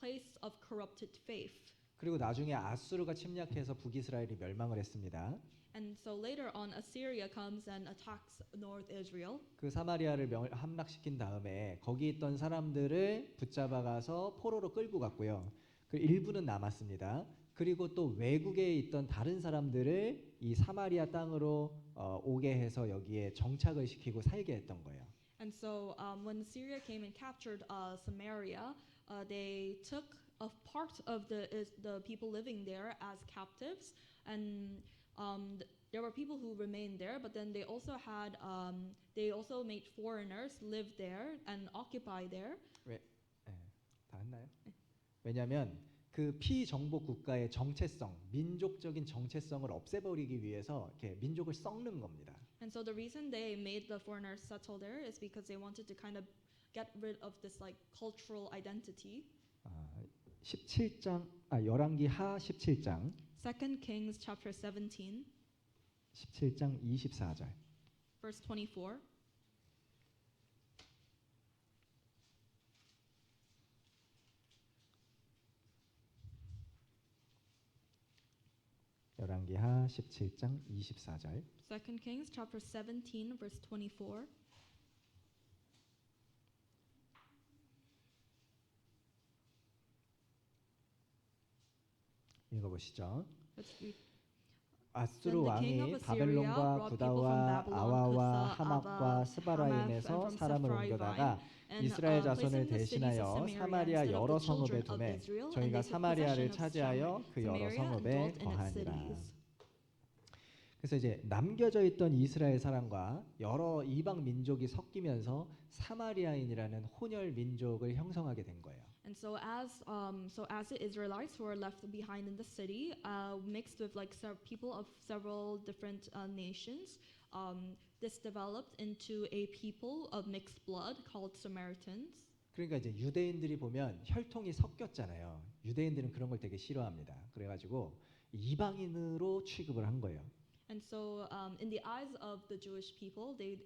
place of corrupted faith. 그리고 나중에 아수르가 침략해서 북이스라엘이 멸망을 했습니다. And so later on, Assyria comes and attacks North Israel. 그 사마리아를 함락시킨 다음에 거기 있던 사람들을 붙잡아 가서 포로로 끌고 갔고요. 그 일부는 남았습니다. 그리고 또 외국에 있던 다른 사람들을 이 사마리아 땅으로 오게 해서 여기에 정착을 시키고 살게 했던 거예요. And so when Syria came and captured Samaria, they took a part of the people living there as captives, and there were people who remained there, but then they also made foreigners live there and occupy there. 다 했나요? 왜냐하면 그 피정복 국가의 정체성, 민족적인 정체성을 없애버리기 위해서 이렇게 민족을 썩는 겁니다. And so the reason they made the foreigners settle there is because they wanted to kind of get rid of this like cultural identity. 열왕기하 17장 2 Kings chapter 17 17장 24절 verse 24. 열왕기하 17장 24절. 2 Kings chapter 17 verse 24. 읽어보시죠. Let's read. 아수르 왕이 바벨론과 구다와 아와와 하맛과 스바라임에서 사람을 옮겨다가 이스라엘 자손을 대신하여 사마리아 여러 성읍에 두매 저희가 사마리아를 차지하여 그 여러 성읍에 거하니라. 그래서 이제 남겨져 있던 이스라엘 사람과 여러 이방 민족이 섞이면서 사마리아인이라는 혼혈 민족을 형성하게 된 거예요. And so as the Israelites who were left behind in the city, mixed with like people of several different nations, this developed into a people of mixed blood called Samaritans. 그러니까 이제 유대인들이 보면 혈통이 섞였잖아요. 유대인들은 그런 걸 되게 싫어합니다. 그래가지고 이방인으로 취급을 한 거예요. And so in the eyes of the Jewish people, they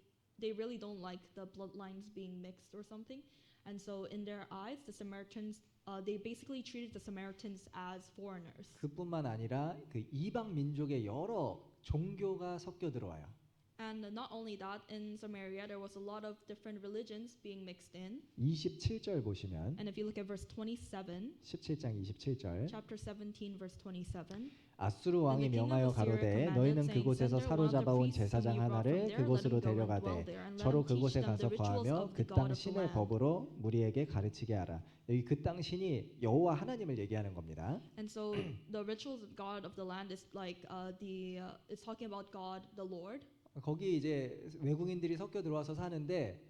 really don't like the bloodlines being mixed or something. And so in their eyes, the Samaritans, they basically treated the Samaritans as foreigners. 그뿐만 아니라 그 이방 민족의 여러 종교가 섞여 들어와요. And not only that, in Samaria there was a lot of different religions being mixed in. 27절 보시면 And if you look at verse 27, 17장 27절 chapter 17, verse 27. 아수르 왕이 명하여 가로되 너희는 그곳에서 사로잡아온 제사장 하나를 그곳으로 데려가되 저로 그곳에 가서 거하며 그 땅 신의 법으로 무리에게 가르치게 하라. 여기 그 땅 신이 여호와 하나님을 얘기하는 겁니다. And so the rituals of God of the land is like it's talking about God the Lord. 거기 이제 외국인들이 섞여 들어와서 사는데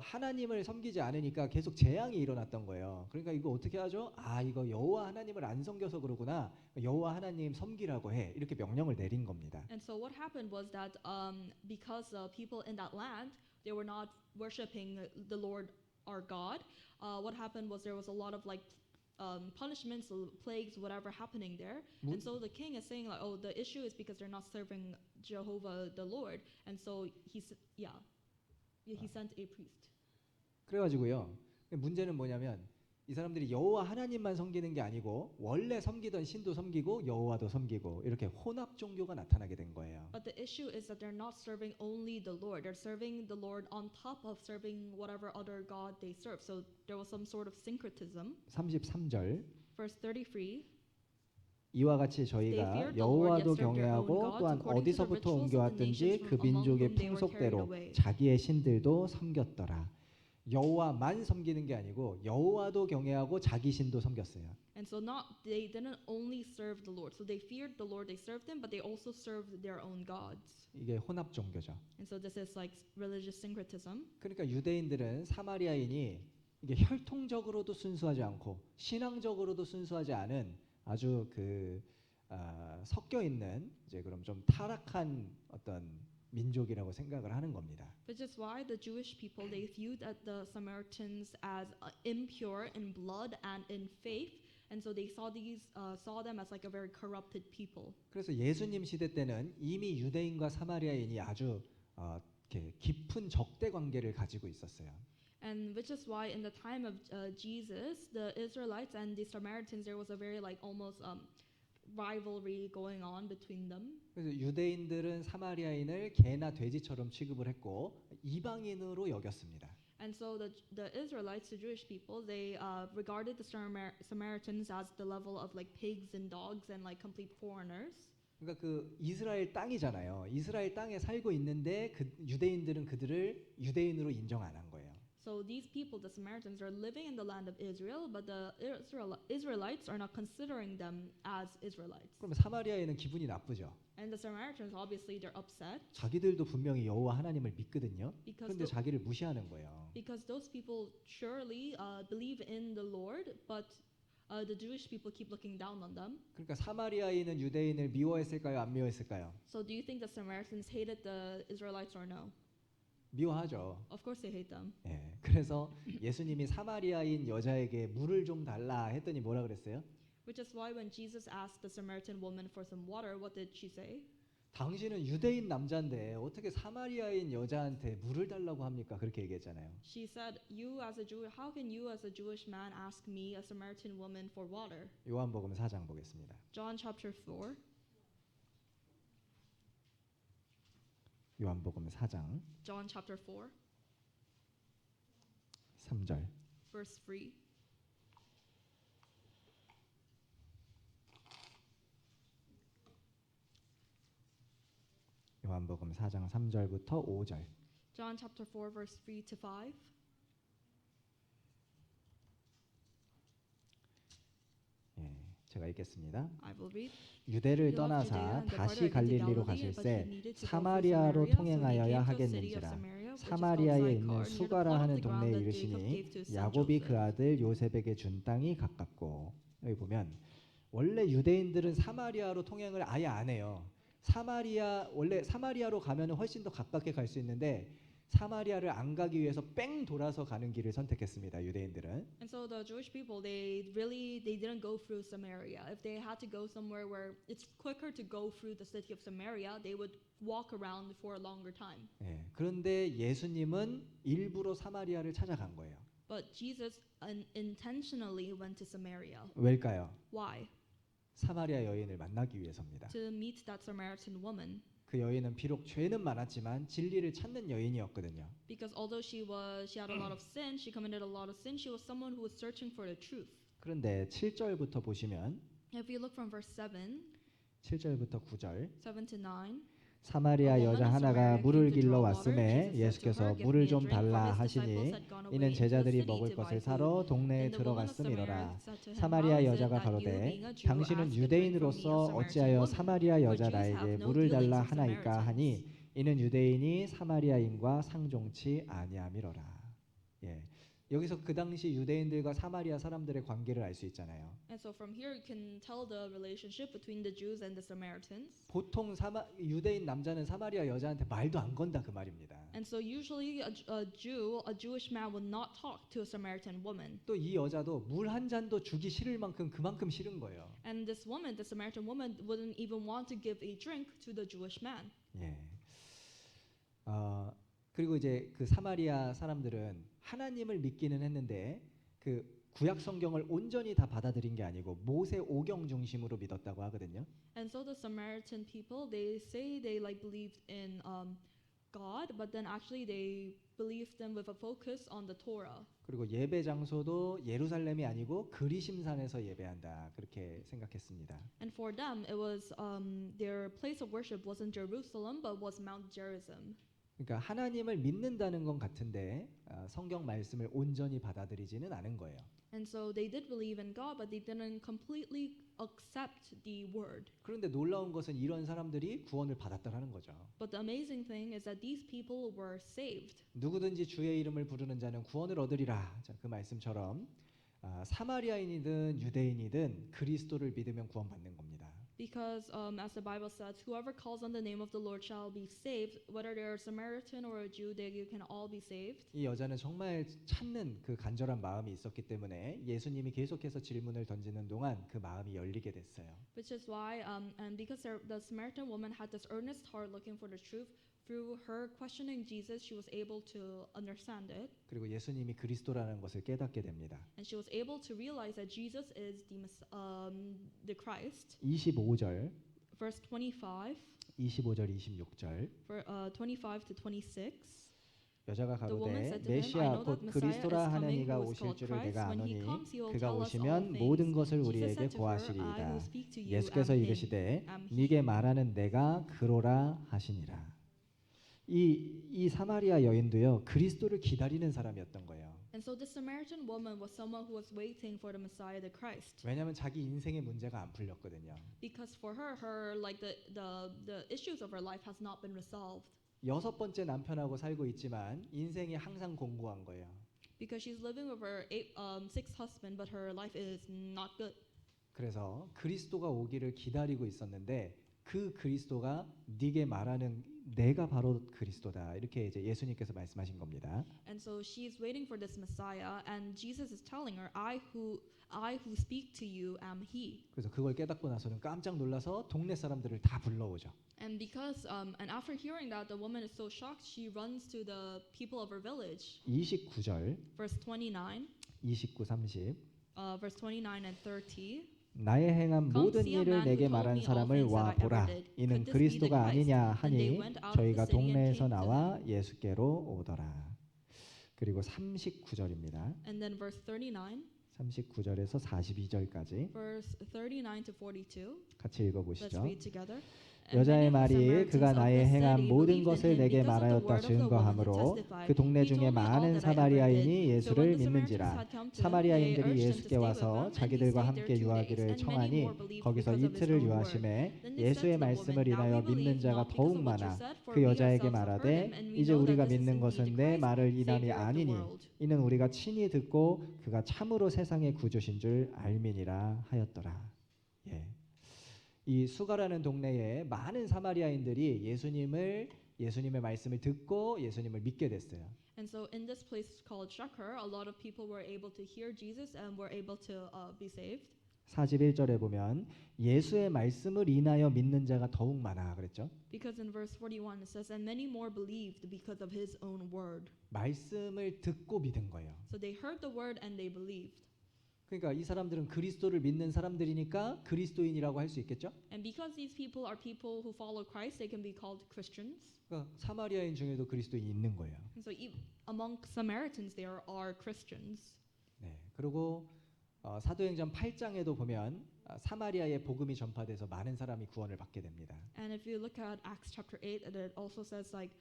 하나님을 섬기지 않으니까 계속 재앙이 일어났던 거예요. 그러니까 이거 어떻게 하죠? 아, 이거 여호와 하나님을 안 섬겨서 그러구나. 여호와 하나님 섬기라고 해. 이렇게 명령을 내린 겁니다. And so what happened was that because the people in that land they were not worshiping the Lord our God, what happened was there was a lot of like punishments, plagues, whatever happening there. And so the king is saying like, oh, the issue is because they're not serving Jehovah the Lord. And so he sent a priest. 그래가지고요. 문제는 뭐냐면 이 사람들이 여호와 하나님만 섬기는 게 아니고 원래 섬기던 신도 섬기고 여호와도 섬기고 이렇게 혼합 종교가 나타나게 된 거예요. But the issue is that they're not serving only the Lord. They're serving the Lord on top of serving whatever other god they serve. So there was some sort of syncretism. 33절. Verse 33. 이와 같이 저희가 여호와도 경외하고 또한 어디서부터 옮겨왔든지 그 민족의 풍속대로 자기의 신들도 섬겼더라. 여호와만 섬기는 게 아니고 여호와도 경외하고 자기 신도 섬겼어요. And so they didn't only serve the Lord. So they feared the Lord, they served him, but they also served their own gods. 이게 혼합 종교죠. And so this is like religious syncretism. 그러니까 유대인들은 사마리아인이 이게 혈통적으로도 순수하지 않고 신앙적으로도 순수하지 않은 아주 섞여 있는 이제 그럼 좀 타락한 어떤 민족이라고 생각을 하는 겁니다. Which is why the Jewish people they viewed at the Samaritans as impure in blood and in faith, and so they saw them as like a very corrupted people. 그래서 예수님 시대 때는 이미 유대인과 사마리아인이 아주 이렇게 깊은 적대 관계를 가지고 있었어요. And which is why in the time of Jesus, the Israelites and the Samaritans, there was a very like almost rivalry going on between them. 그래서 유대인들은 사마리아인을 개나 돼지처럼 취급을 했고 이방인으로 여겼습니다. And so the Israelites, the Jewish people, they regarded the Samaritans as the level of like pigs and dogs and like complete foreigners. 그러니까 그 이스라엘 땅이잖아요. 이스라엘 땅에 살고 있는데 그 유대인들은 그들을 유대인으로 인정 안 한 거예요. So these people, the Samaritans, are living in the land of Israel, but the Israelites are not considering them as Israelites. 그러면 사마리아인은 기분이 나쁘죠. And the Samaritans, obviously, they're upset. 자기들도 분명히 여호와 하나님을 믿거든요. 그런데 Because 자기를 무시하는 거예요. because those people surely believe in the Lord, but the Jewish people keep looking down on them. 그러니까 사마리아인은 유대인을 미워했을까요? 안 미워했을까요? So do you think the Samaritans hated the Israelites or no? 미워하죠. Of course they hate them. 예, 그래서 예수님이 사마리아인 여자에게 물을 좀 달라 했더니 뭐라 그랬어요? Which is why when Jesus asked the Samaritan woman for some water, what did she say? 당신은 유대인 남자인데 어떻게 사마리아인 여자한테 물을 달라고 합니까? 그렇게 얘기했잖아요. She said, "You as a Jew, how can you as a Jewish man ask me, a Samaritan woman, for water?" 요한복음 4장 보겠습니다. John chapter 4. 요한복음 4장 John chapter 4, 3절. verse 3. 요한복음 4장 3절부터 5절. John chapter 4, verse 3 to 5. 예, 제가 읽겠습니다. I will read. 유대를 He left 떠나사 Judea and 다시 departed into 갈릴리로 Galilee, but he 가실새 needed to go through 사마리아로 Samaria, so he 통행하여야 came to a city of 하겠는지라. Samaria, which is 사마리아에 called 있는 Sychar, near the 수가라 plot of 하는 the ground 동네에 that Jacob 이르시니 gave to his son 야곱이 그 Joseph. 아들 요셉에게 준 땅이 가깝고. 여기 보면 원래 유대인들은 사마리아로 통행을 아예 안 해요. 원래 사마리아로 가면 훨씬 더 가깝게 갈 수 있는데 사마리아를 안 가기 위해서 뺑 돌아서 가는 길을 선택했습니다. 유대인들은. And so the Jewish people, they didn't go through Samaria. If they had to go somewhere where it's quicker to go through the city of Samaria, they would walk around for a longer time. 예, 그런데 예수님은 일부러 사마리아를 찾아간 거예요. But Jesus intentionally went to Samaria. 왜일까요? Why? 사마리아 여인을 만나기 위해서입니다. To meet that Samaritan woman. 그 여인은 비록 죄는 많았지만 진리를 찾는 여인이었거든요. Because although she had a lot of sin, she committed a lot of sin. She was someone who was searching for the truth. 그런데 7절부터 보시면 If you look from verse 7, 7절부터 9절 7 to 9. 사마리아 여자 하나가 물을 길러 왔음에 예수께서 물을 좀 달라 하시니 이는 제자들이 먹을 것을 사러 동네에 들어갔음이로라. 사마리아 여자가 가로되 당신은 유대인으로서 어찌하여 사마리아 여자 나에게 물을 달라 하나이까 하니 이는 유대인이 사마리아인과 상종치 아니함이로라. 예. 여기서 그 당시 유대인들과 사마리아 사람들의 관계를 알 수 있잖아요. And so from here you can tell the relationship between the Jews and the Samaritans. 보통 유대인 남자는 사마리아 여자한테 말도 안 건다 그 말입니다. And so usually a Jewish man would not talk to a Samaritan woman. 또 이 여자도 물 한 잔도 주기 싫을 만큼 그만큼 싫은 거예요. And this woman, the Samaritan woman, wouldn't even want to give a drink to the Jewish man. 예. 그리고 이제 그 사마리아 사람들은 하나님을 믿기는 했는데 그 구약 성경을 온전히 다 받아들인 게 아니고 모세 오경 중심으로 믿었다고 하거든요. And so the Samaritan people, they say they believed in God, but then actually they believed them with a focus on the Torah. 그리고 예배 장소도 예루살렘이 아니고 그리심산에서 예배한다 그렇게 생각했습니다. And for them, it was their place of worship wasn't Jerusalem, but was Mount Gerizim. 그러니까 하나님을 믿는다는 건 같은데 성경 말씀을 온전히 받아들이지는 않은 거예요. And so they did believe in God, but they didn't completely accept the word. 그런데 놀라운 것은 이런 사람들이 구원을 받았다라는 거죠. But the amazing thing is that these people were saved. 누구든지 주의 이름을 부르는 자는 구원을 얻으리라. 자, 그 말씀처럼 사마리아인이든 유대인이든 그리스도를 믿으면 구원받는 겁니다. Because as the Bible says, whoever calls on the name of the Lord shall be saved. Whether they're a Samaritan or a Jew, they can all be saved. 이 여자는 정말 찾는 그 간절한 마음이 있었기 때문에 예수님이 계속해서 질문을 던지는 동안 그 마음이 열리게 됐어요. Which is why, and because the Samaritan woman had this earnest heart looking for the truth, through her questioning Jesus, she was able to understand it. 그리고 예수님이 그리스도라는 것을 깨닫게 됩니다. And she was able to realize that Jesus is the Christ. 25절, Verse 25, 25절, 26절. 25 to 26. 여자가 The woman 가로되 said to him, I 메시아 know 곧 that Messiah is 그리스도라 하는 coming, 이가 who is 오실 called 줄을 Christ. 내가 When he 아노니 comes, he will 그가 tell us all 오시면 things. 모든 것을 Jesus 우리에게 said to her, I 고하시리이다. who speak to you 예수께서 am him. 이르시되 am he. 네게 말하는 내가 그로라 하시니라. 이 사마리아 여인도요 그리스도를 기다리는 사람이었던 거예요. And so the Samaritan woman was someone who was waiting for the Messiah, the Christ. 왜냐하면 자기 인생의 문제가 안 풀렸거든요. Because for her the issues of her life has not been resolved. 6번째 남편하고 살고 있지만 인생이 항상 공고한 거예요. Because she's living with her sixth husband, but her life is not good. 그래서 그리스도가 오기를 기다리고 있었는데 그 그리스도가 네게 말하는 내가 바로 그리스도다. 이렇게 이제 예수님께서 말씀하신 겁니다. And so she's waiting for this Messiah, and Jesus is telling her, I who speak to you am he. 그래서 그걸 깨닫고 나서는 깜짝 놀라서 동네 사람들을 다 불러오죠. And because and after hearing that, the woman is so shocked, she runs to the people of her village. 29절, Verse 29, 29, 30. verse 29 and 30. 나의 행한 모든 일을 내게 말한 사람을 와 보라. 이는 그리스도가 아니냐 하니 저희가 동네에서 나와 예수께로 오더라. 그리고 39절입니다. And then verse 39. 39절에서 42절까지 Verse 39 to 42. 같이 읽어보시죠. Let's read together. 여자의 말이 그가 나의 행한 모든 것을 내게 말하였다 증거하므로 그 동네 중에 많은 사마리아인이 예수를 믿는지라. 사마리아인들이 예수께 와서 자기들과 함께 유하기를 청하니 거기서 이틀을 유하심에 예수의 말씀을 인하여 믿는 자가 더욱 많아 그 여자에게 말하되 이제 우리가 믿는 것은 내 말을 인함이 아니니 이는 우리가 친히 듣고 그가 참으로 세상의 구주신 줄 알미니라 하였더라. 예. 이 수가라는 동네에 많은 사마리아인들이 예수님의 말씀을 듣고 예수님을 믿게 됐어요. And so in this place called Shachar, a lot of people were able to hear Jesus and were able to be saved. 41절에 보면 예수의 말씀을 인하여 믿는 자가 더욱 많아 그랬죠. Because in verse 41 it says, and many more believed because of his own word. 말씀을 듣고 믿은 거예요. So they heard the word and they believed. 그러니까 이 사람들은 그리스도를 믿는 사람들이니까 그리스도인이라고 할 수 있겠죠? And because these people are people who follow Christ, they can be called Christians. 그러니까 사마리아인 중에도 그리스도인이 있는 거예요. And so among Samaritans there are Christians. 네. 그리고 사도행전 8장에도 보면 사마리아의 복음이 전파돼서 많은 사람이 구원을 받게 됩니다. And if you look at Acts chapter 8, it also says like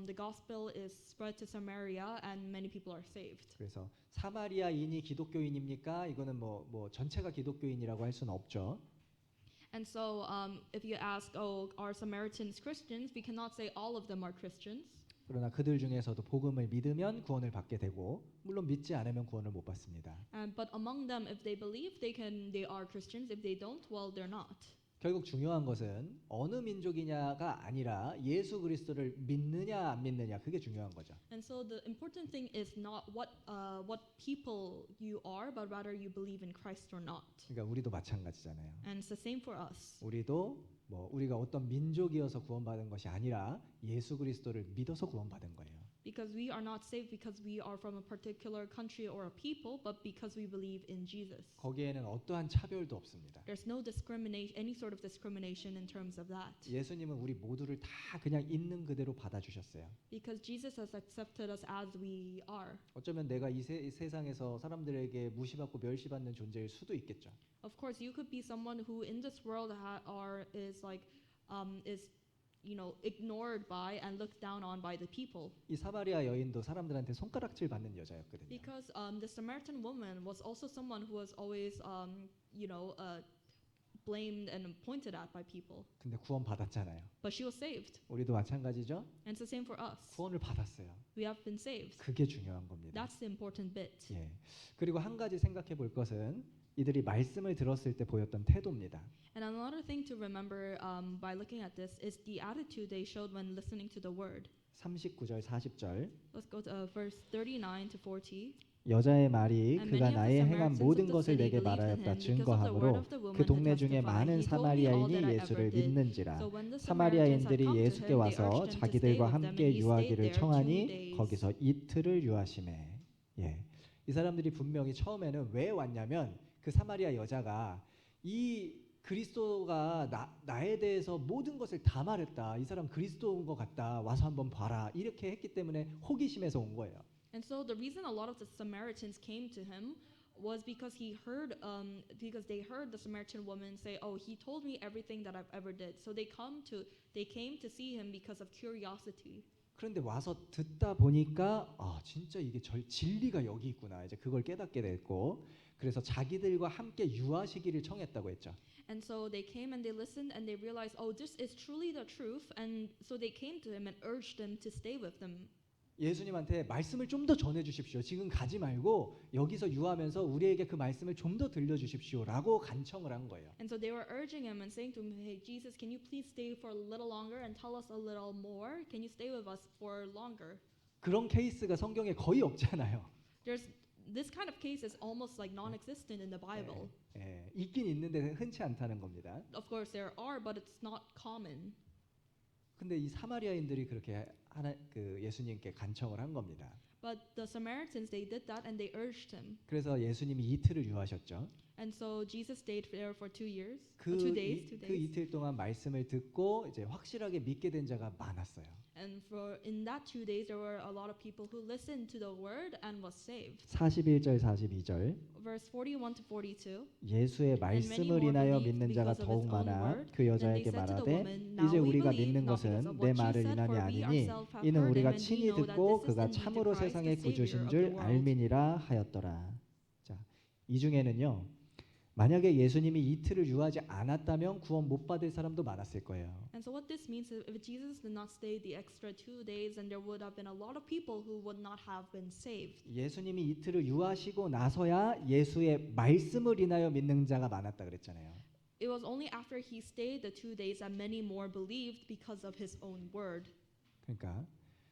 the gospel is spread to Samaria and many people are saved. 그래서 사마리아인이 기독교인입니까? 이거는 뭐 전체가 기독교인이라고 할 수는 없죠. And so if you ask, are Samaritans Christians? We cannot say all of them are Christians. 그러나 그들 중에서도 복음을 믿으면 구원을 받게 되고 물론 믿지 않으면 구원을 못 받습니다. But among them, if they believe, they are Christians. If they don't, well, they're not. 결국 중요한 것은 어느 민족이냐가 아니라 예수 그리스도를 믿느냐 안 믿느냐 그게 중요한 거죠. And so the important thing is not what people you are, but rather you believe in Christ or not. 그러니까 우리도 마찬가지잖아요. And it's the same for us. 우리도 우리가 어떤 민족이어서 구원받은 것이 아니라 예수 그리스도를 믿어서 구원받은 거예요. Because we are not saved because we are from a particular country or a people, but because we believe in Jesus. 거기에는 어떠한 차별도 없습니다. There's no discrimination, any sort of discrimination in terms of that. 예수님은 우리 모두를 다 그냥 있는 그대로 받아주셨어요. Because Jesus has accepted us as we are. 어쩌면 내가 이 세상에서 사람들에게 무시받고 멸시받는 존재일 수도 있겠죠. Of course, you could be someone who in this world is ignored by and looked down on by the people. 이 사마리아 여인도 사람들한테 손가락질 받는 여자였거든요. Because the Samaritan woman was also someone who was always blamed and pointed at by people. 근데 구원 받았잖아요. But she was saved. 우리도 마찬가지죠. And it's the same for us. 구원을 받았어요. We have been saved. 그게 중요한 겁니다. That's the important bit. 예. 그리고 한 가지 생각해 볼 것은 이들이 말씀을 들었을 때 보였던 태도입니다. And another thing to remember by looking at this is the attitude they showed when listening to the word. 39절 40절. Let's go to verse 39 to 40. 여자의 말이 그가 나의 행한 모든 것을 내게 말하였다 증거하므로 그 동네 중에 많은 사마리아인이 예수를 믿는지라. 사마리아인들이 예수께 와서 자기들과 함께 유하기를 청하니 거기서 이틀을 유하심에. 예. 이 사람들이 분명히 처음에는 왜 왔냐면 그 사마리아 여자가 이 그리스도가 나에 대해서 모든 것을 다 말했다. 이 사람 그리스도인 것 같다. 와서 한번 봐라. 이렇게 했기 때문에 호기심에서 온 거예요. And so the reason a lot of the Samaritans came to him was because they heard the Samaritan woman say, "Oh, he told me everything that I've ever did." So they came to see him because of curiosity. 그런데 와서 듣다 보니까 진짜 이게 진리가 여기 있구나. 이제 그걸 깨닫게 됐고 그래서 자기들과 함께 유하시기를 청했다고 했죠. And so they came and they listened and they realized, oh, this is truly the truth. And so they came to him and urged him to stay with them. 예수님한테 말씀을 좀 더 전해 주십시오. 지금 가지 말고 여기서 유하면서 우리에게 그 말씀을 좀 더 들려 주십시오라고 간청을 한 거예요. And so they were urging him and saying to him, "Hey Jesus, can you please stay for a little longer and tell us a little more? Can you stay with us for longer?" 그런 케이스가 성경에 거의 없잖아요. This kind of case is almost like non-existent in the Bible. 있긴 있는데 흔치 않다는 겁니다. Of course there are, but it's not common. 근데 이 사마리아인들이 그렇게 예수님께 간청을 한 겁니다. But the Samaritans, they did that and they urged him. 그래서 예수님이 이틀을 유하셨죠. And so Jesus stayed there for 2 years, 그, 2 days, 2 그 days. 이틀 동안 말씀을 듣고 이제 확실하게 믿게 된 자가 많았어요. And for in that 2 days, there were a lot of people who listened to the word and was saved. 41절 42절 Verse 41 to 42. 예수의 말씀을 인하여 믿는 자가 더욱 많아 그 여자에게 말하되 이제 우리가 믿는 것은 내 말을 인하니 아니니 이는 우리가 친히 듣고 그가 참으로 세상의 구주신 줄 알미니라 하였더라. 자, 이 중에는요. 만약에 예수님이 이틀을 유하지 않았다면 구원 못 받을 사람도 많았을 거예요. And so what this means is if Jesus did not stay the extra 2 days, then there would have been a lot of people who would not have been saved. 예수님이 이틀을 유하시고 나서야 예수의 말씀을 인하여 믿는 자가 많았다 그랬잖아요. It was only after he stayed the 2 days that many more believed because of his own word. 그러니까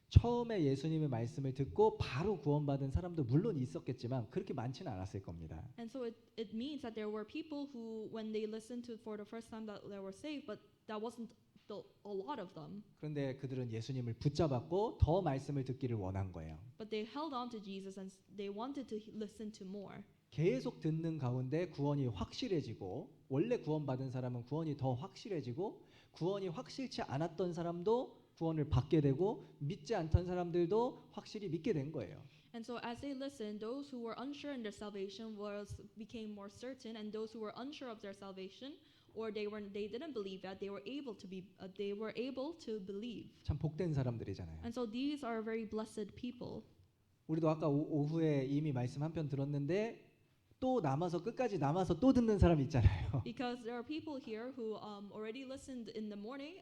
처음에 예수님의 말씀을 듣고 바로 구원받은 사람도 물론 있었겠지만 그렇게 많지는 않았을 겁니다. And so it means that there were people who, when they listened to for the first time, that they were saved, but that wasn't a lot of them. 그런데 그들은 예수님을 붙잡았고 더 말씀을 듣기를 원한 거예요. But they held on to Jesus and they wanted to listen to more. 계속 듣는 가운데 구원이 확실해지고 원래 구원받은 사람은 구원이 더 확실해지고 구원이 확실치 않았던 사람도 구원을 받게 되고 믿지 않던 사람들도 확실히 믿게 된 거예요. And so as they listened, those who were unsure in their salvation became more certain, and those who were unsure of their salvation or they didn't believe that, they were able to believe. 참 복된 사람들이잖아요. And so these are very blessed people. 우리도 아까 오후에 이미 말씀 한 편 들었는데 또 남아서 끝까지 남아서 또 듣는 사람 있잖아요. Because there are people here who already listened in the morning,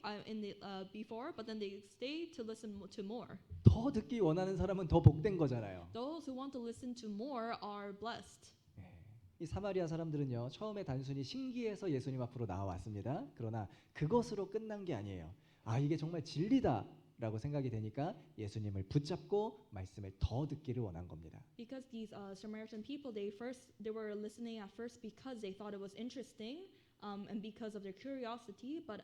before, but then they stay to listen to more. 더 듣기 원하는 사람은 더 복된 거잖아요. Those who want to listen to more are blessed. 이 사마리아 사람들은요 처음에 단순히 신기해서 예수님 앞으로 나와왔습니다. 그러나 그것으로 끝난 게 아니에요. 아 이게 정말 진리다. 라고 생각이 되니까 예수님을 붙잡고 말씀을 더 듣기를 원한 겁니다. Because these Samaritan people, they were listening at first because they thought it was interesting, and because of their curiosity. But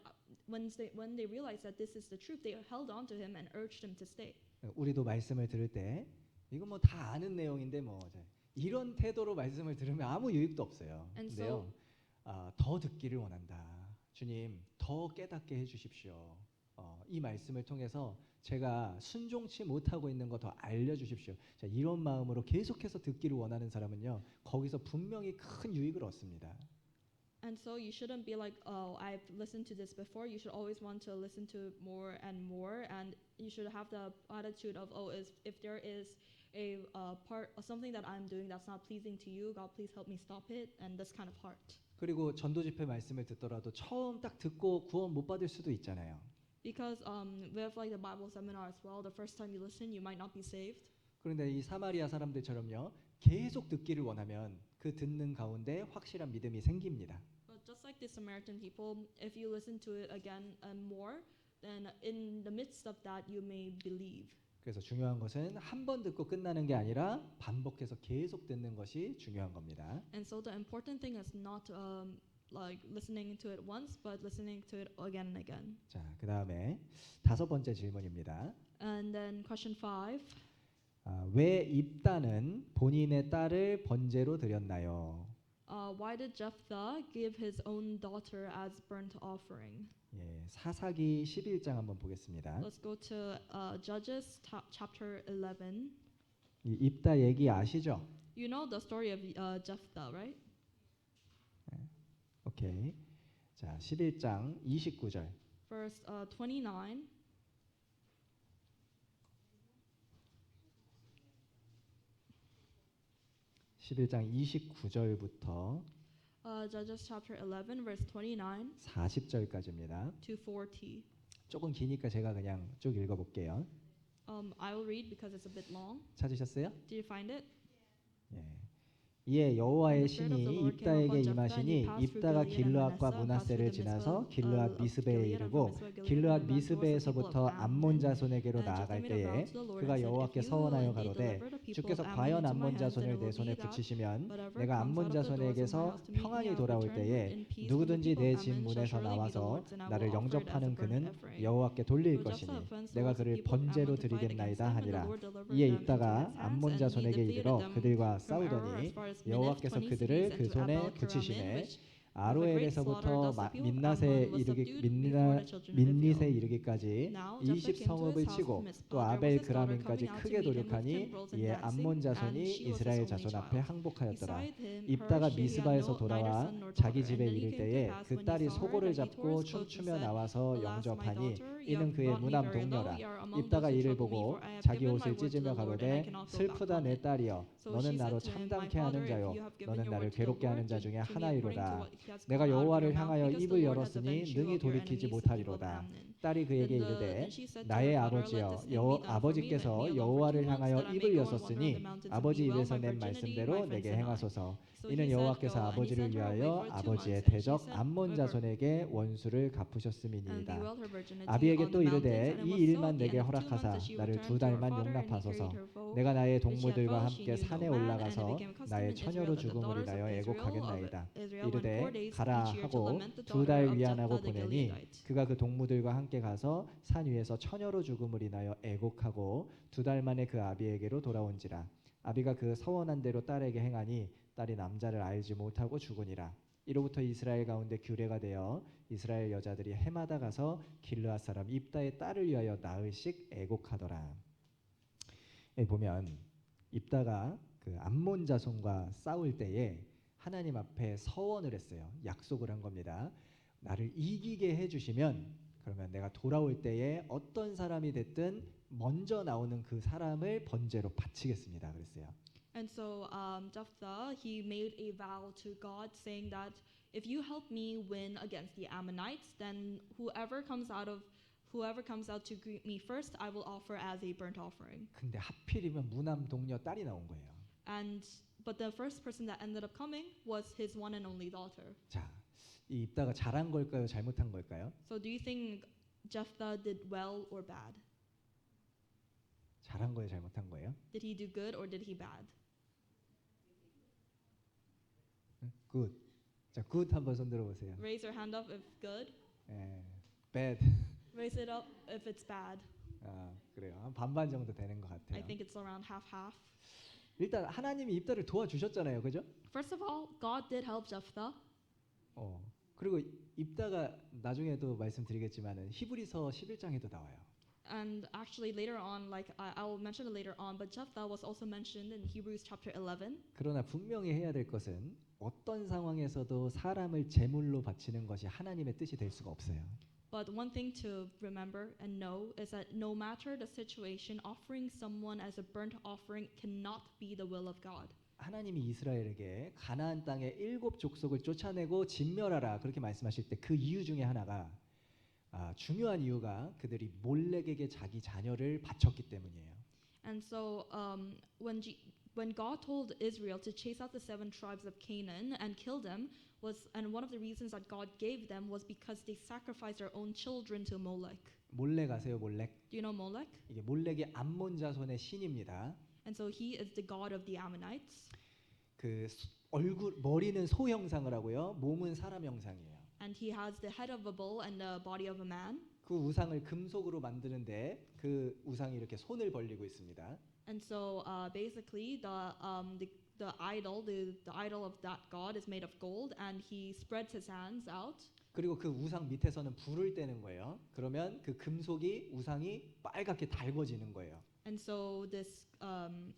when they realized that this is the truth, they held on to him and urged him to stay. 우리도 말씀을 들을 때 이거 뭐 다 아는 내용인데 뭐 이런 태도로 말씀을 들으면 아무 유익도 없어요. 근데요, 더 듣기를 원한다. 주님, 더 깨닫게 해주십시오. 이 말씀을 통해서 제가 순종치 못하고 있는 거 더 알려주십시오. 자, 이런 마음으로 계속해서 듣기를 원하는 사람은요 거기서 분명히 큰 유익을 얻습니다. And so you shouldn't be like, oh, I've listened to this before. You should always want to listen to more and more, and you should have the attitude of, oh, if there is a something that I'm doing that's not pleasing to you, God, please help me stop it, and this kind of heart. 그리고 전도 집회 말씀을 듣더라도 처음 딱 듣고 구원 못 받을 수도 있잖아요. Because we have like the Bible seminar as well. The first time you listen, you might not be saved. 그런데 이 사마리아 사람들처럼요 계속 듣기를 원하면 그 듣는 가운데 확실한 믿음이 생깁니다. But just like the Samaritan people, if you listen to it again and more, then in the midst of that, you may believe. 그래서 중요한 것은 한 번 듣고 끝나는 게 아니라 반복해서 계속 듣는 것이 중요한 겁니다. And so the important thing is not like listening to it once, but listening to it again and again. 자, 그 다음에 5번째 질문입니다. And then question 5. 왜 입다는 본인의 딸을 번제로 드렸나요? Why did Jephthah give his own daughter as burnt offering? 예, 사사기 11장 한번 보겠습니다. Let's go to Judges chapter 11. 이 입다 얘기 아시죠? You know the story of Jephthah, right? 오케이. 자, 11장 29절. Verse 29. (11장) 29절부터 Judges chapter 11 verse 29 40절까지입니다. to 40. 조금 기니까 제가 그냥 쭉 읽어볼게요. I will read because it's a bit long. 찾으셨어요? Did you find it? 예. 이에 여호와의 신이 입다에게 임하시니 입다가 길르앗과 므낫세를 지나서 길르앗 미스베에 이르고 길르앗 미스베에서부터 암몬 자손에게로 나아갈 때에 그가 여호와께 서원하여 가로되 주께서 과연 암몬 자손을 내 손에 붙이시면 내가 암몬 자손에게서 평안이 돌아올 때에 누구든지 내 집 문에서 나와서 나를 영접하는 그는 여호와께 돌릴 것이니 내가 그를 번제로 드리겠나이다 하니라. 이에 입다가 암몬 자손에게 이르러 그들과 싸우더니 여호와께서 그들을 그 손에 붙이시매 아로엘에서부터 민낫에 이르기까지 20성읍을 치고 또 아벨그라민까지 크게 돌격하니 이에 암몬 자손이 이스라엘 자손 앞에 항복하였더라. 입다가 미스바에서 돌아와 자기 집에 이를 때에 그 딸이 소고를 잡고 춤추며 나와서 영접하니 이는 그의 무남 동료라. 입다가 이를 보고 자기 옷을 찢으며 가로되 슬프다 내 딸이여 너는 나로 참담케 하는 자요 너는 나를 괴롭게 하는 자 중에 하나이로다. 내가 여호와를 향하여 입을 열었으니 능히 돌이키지 못하리로다. 딸이 그에게 이르되 나의 아버지여 아버지께서 여호와를 향하여 입을 여셨으니 아버지 입에서 낸 말씀대로 내게 행하소서. 이는 여호와께서 아버지를 위하여 아버지의 대적 암몬 자손에게 원수를 갚으셨음이니이다. 아비에게 또 이르되 이 일만 내게 허락하사 나를 2달만 용납하소서. 내가 나의 동무들과 함께 산에 올라가서 나의 처녀로 죽음을 인하여 애곡하겠나이다. 이르되 가라 하고 2달 위안하고 보내니 그가 그 동무들과 함께 가서 산 위에서 처녀로 죽음을 인하여 애곡하고 2달 만에 그 아비에게로 돌아온지라. 아비가 그 서원한 대로 딸에게 행하니 딸이 남자를 알지 못하고 죽으니라. 이로부터 이스라엘 가운데 규례가 되어 이스라엘 여자들이 해마다 가서 길르앗 사람 입다의 딸을 위하여 나흘씩 애곡하더라. 여기 보면 입다가 그 암몬 자손과 싸울 때에 하나님 앞에 서원을 했어요. 약속을 한 겁니다. 나를 이기게 해주시면 그러면 내가 돌아올 때에 어떤 사람이 됐든 먼저 나오는 그 사람을 번제로 바치겠습니다. 그랬어요. And so Jephthah, he made a vow to God saying that if you help me win against the Ammonites, then whoever comes out to greet me first, I will offer as a burnt offering. 근데 하필이면 무남 동료 딸이 나온 거예요. But the first person that ended up coming was his one and only daughter. 자, 이 입다가 잘한 걸까요? 잘못한 걸까요? So do you think Jephthah did well or bad? 잘한 거예요, 잘못한 거예요? Did he do good or did he bad? Good. 자, good 한번 손 들어보세요. Raise your hand up if good. Bad. Raise it up if it's bad. 아, 그래요. 한 반반 정도 되는 것 같아요. I think it's around half. 일단 하나님이 입다를 도와주셨잖아요, 그죠? First of all, God did help Jephthah. 그리고 입다가 나중에도 말씀드리겠지만은 히브리서 11장에도 나와요. And actually later on, like I will mention it later on, but Jephthah was also mentioned in Hebrews chapter 11. 그러나 분명히 해야 될 것은 어떤 상황에서도 사람을 제물로 바치는 것이 하나님의 뜻이 될 수가 없어요. But one thing to remember and know is that no matter the situation, offering someone as a burnt offering cannot be the will of God. 하나님이 이스라엘에게 가나안 땅의 7 족속을 쫓아내고 진멸하라 그렇게 말씀하실 때 그 이유 중에 하나가 중요한 이유가 그들이 몰렉에게 자기 자녀를 바쳤기 때문이에요. And so when God told Israel to chase out the 7 tribes of Canaan and kill them and one of the reasons that God gave them was because they sacrificed their own children to Molech. 몰렉 아세요, 몰렉? Do you know Molech? 이게 몰렉이 암몬 자손의 신입니다. And so he is the god of the Ammonites. 그 머리는 소 형상을 하고요, 몸은 사람 형상이에요. And he has the head of a bull and the body of a man. 그 우상을 금속으로 만드는데 그 우상이 이렇게 손을 벌리고 있습니다. And so basically the idol of that god is made of gold and he spreads his hands out. 그리고 그 우상 밑에서는 불을 떼는 거예요. 그러면 그 금속이 우상이 빨갛게 달궈지는 거예요. And so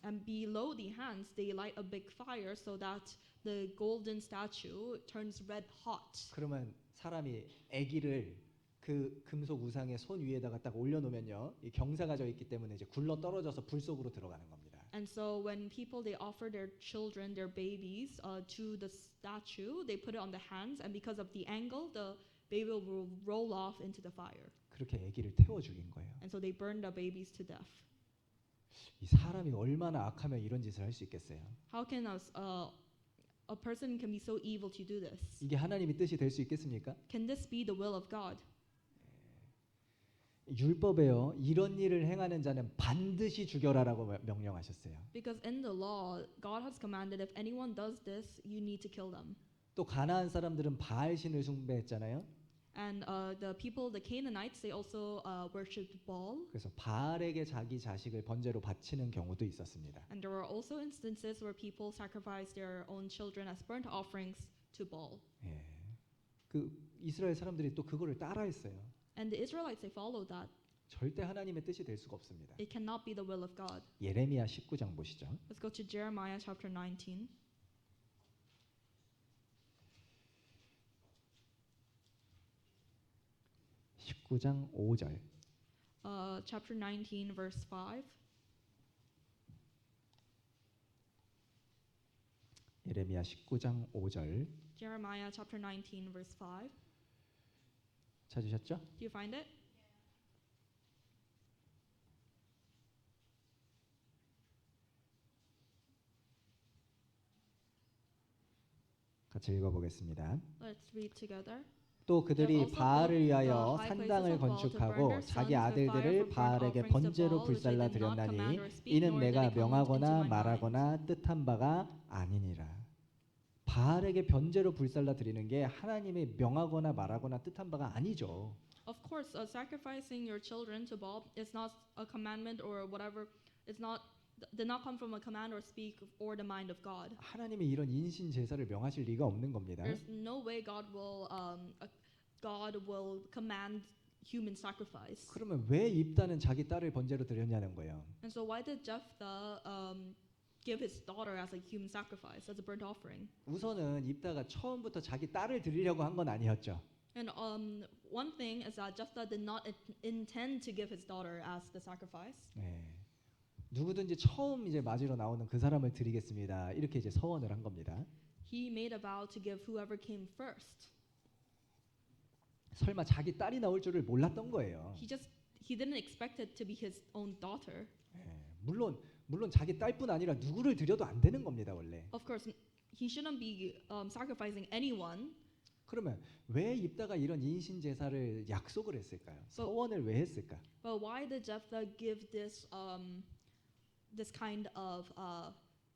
and below the hands they light a big fire so that the golden statue turns red hot. 그러면 사람이 아기를 그 금속 우상의 손 위에다가 딱 올려놓으면요, 이 경사가 져 있기 때문에 이제 굴러 떨어져서 불 속으로 들어가는 겁니다. And so when people they offer their children, their babies, to the statue, they put it on the hands, and because of the angle, the baby will roll off into the fire. 그렇게 아기를 태워 죽인 거예요. And so they burned the babies to death. 이 사람이 얼마나 악하면 이런 짓을 할 수 있겠어요? How can a person can be so evil to do this? 이게 하나님의 뜻이 될 수 있겠습니까? Can this be the will of God? 율법에요, 이런 일을 행하는 자는 반드시 죽여라라고 명령하셨어요. Because in the law, God has commanded if anyone does this, you need to kill them. 또 가나안 사람들은 바알 신을 숭배했잖아요. And the people, the Canaanites, they also worshipped Baal. 그래서 바알에게 자기 자식을 번제로 바치는 경우도 있었습니다. And there were also instances where people sacrificed their own children as burnt offerings to Baal. 예. 그 이스라엘 사람들이 또 그거를 따라했어요. And the Israelites, they followed that. 절대 하나님의 뜻이 될 수가 없습니다. It cannot be the will of God. 예레미야 19장 보시죠. Let's go to Jeremiah chapter 19. (19장 5절) Chapter 19, verse 5. 예레미야 19장 5절 Jeremiah chapter 19, verse 5. 찾으셨죠? Do you find it? 같이 읽어보겠습니다. Let's read together. 또 그들이 바알을 위하여 산당을 건축하고 자기 아들들을 바알에게 번제로 불살라 드렸나니 이는 내가 명하거나 말하거나 뜻한 바가 아니니라. 바알에게 번제로 불살라 드리는 게 하나님이 명하거나 말하거나 뜻한 바가 아니죠. Of course, sacrificing your children to Baal is not a commandment or whatever. It's not did not come from a command or speak or the mind of God. 하나님이 이런 인신 제사를 명하실 리가 없는 겁니다. There's no way God will command human sacrifice. 그러면 왜 입다는 자기 딸을 번제로 드렸냐는 거예요. And so why did Jephthah give his daughter as a human sacrifice, as a burnt offering? 우선은 입다가 처음부터 자기 딸을 드리려고 한 건 아니었죠. And one thing is that Jephthah did not intend to give his daughter as the sacrifice. 네. 누구든지 처음 이제 맞으러 나오는 그 사람을 드리겠습니다. 이렇게 이제 서원을 한 겁니다. He made a vow to give whoever came first. 설마 자기 딸이 나올 줄을 몰랐던 거예요. He didn't expect it to be his own daughter. 네. 물론 자기 딸뿐 아니라 누구를 드려도 안 되는 겁니다, 원래. Of course, he shouldn't be sacrificing anyone. 그러면 왜 입다가 이런 인신 제사를 약속을 했을까요? 서원을 왜 했을까? But why did Jephthah give this kind of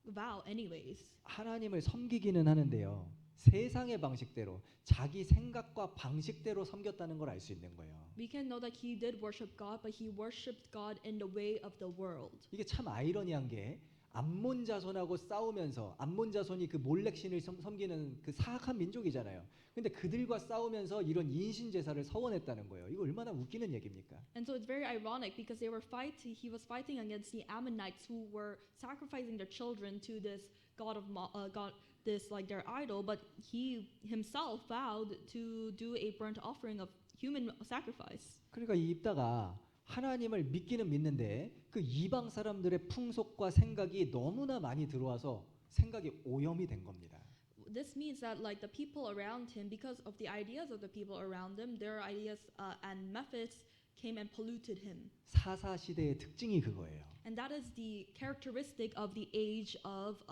vow anyways? 하나님을 섬기기는 하는데요. 세상의 방식대로 자기 생각과 방식대로 섬겼다는 걸 알 수 있는 거예요. We can know that he did worship God, but he worshipped God in the way of the world. 이게 참 아이러니한 게 암몬 자손하고 싸우면서 암몬 자손이 그 몰렉 신을 섬기는 그 사악한 민족이잖아요. 근데 그들과 싸우면서 이런 인신 제사를 서원했다는 거예요. 이거 얼마나 웃기는 얘기입니까? And so it's very ironic because he was fighting against the Ammonites who were sacrificing their children to this God, this like their idol, but he himself vowed to do a burnt offering of human sacrifice. 그러니까 이 입다가 하나님을 믿기는 믿는데 그 이방 사람들의 풍속과 생각이 너무나 많이 들어와서 생각이 오염이 된 겁니다. This means that like the people around him, because of the ideas of the people around him, their ideas and methods came and polluted him. 사사 시대의 특징이 그거예요. And that is the characteristic of the age of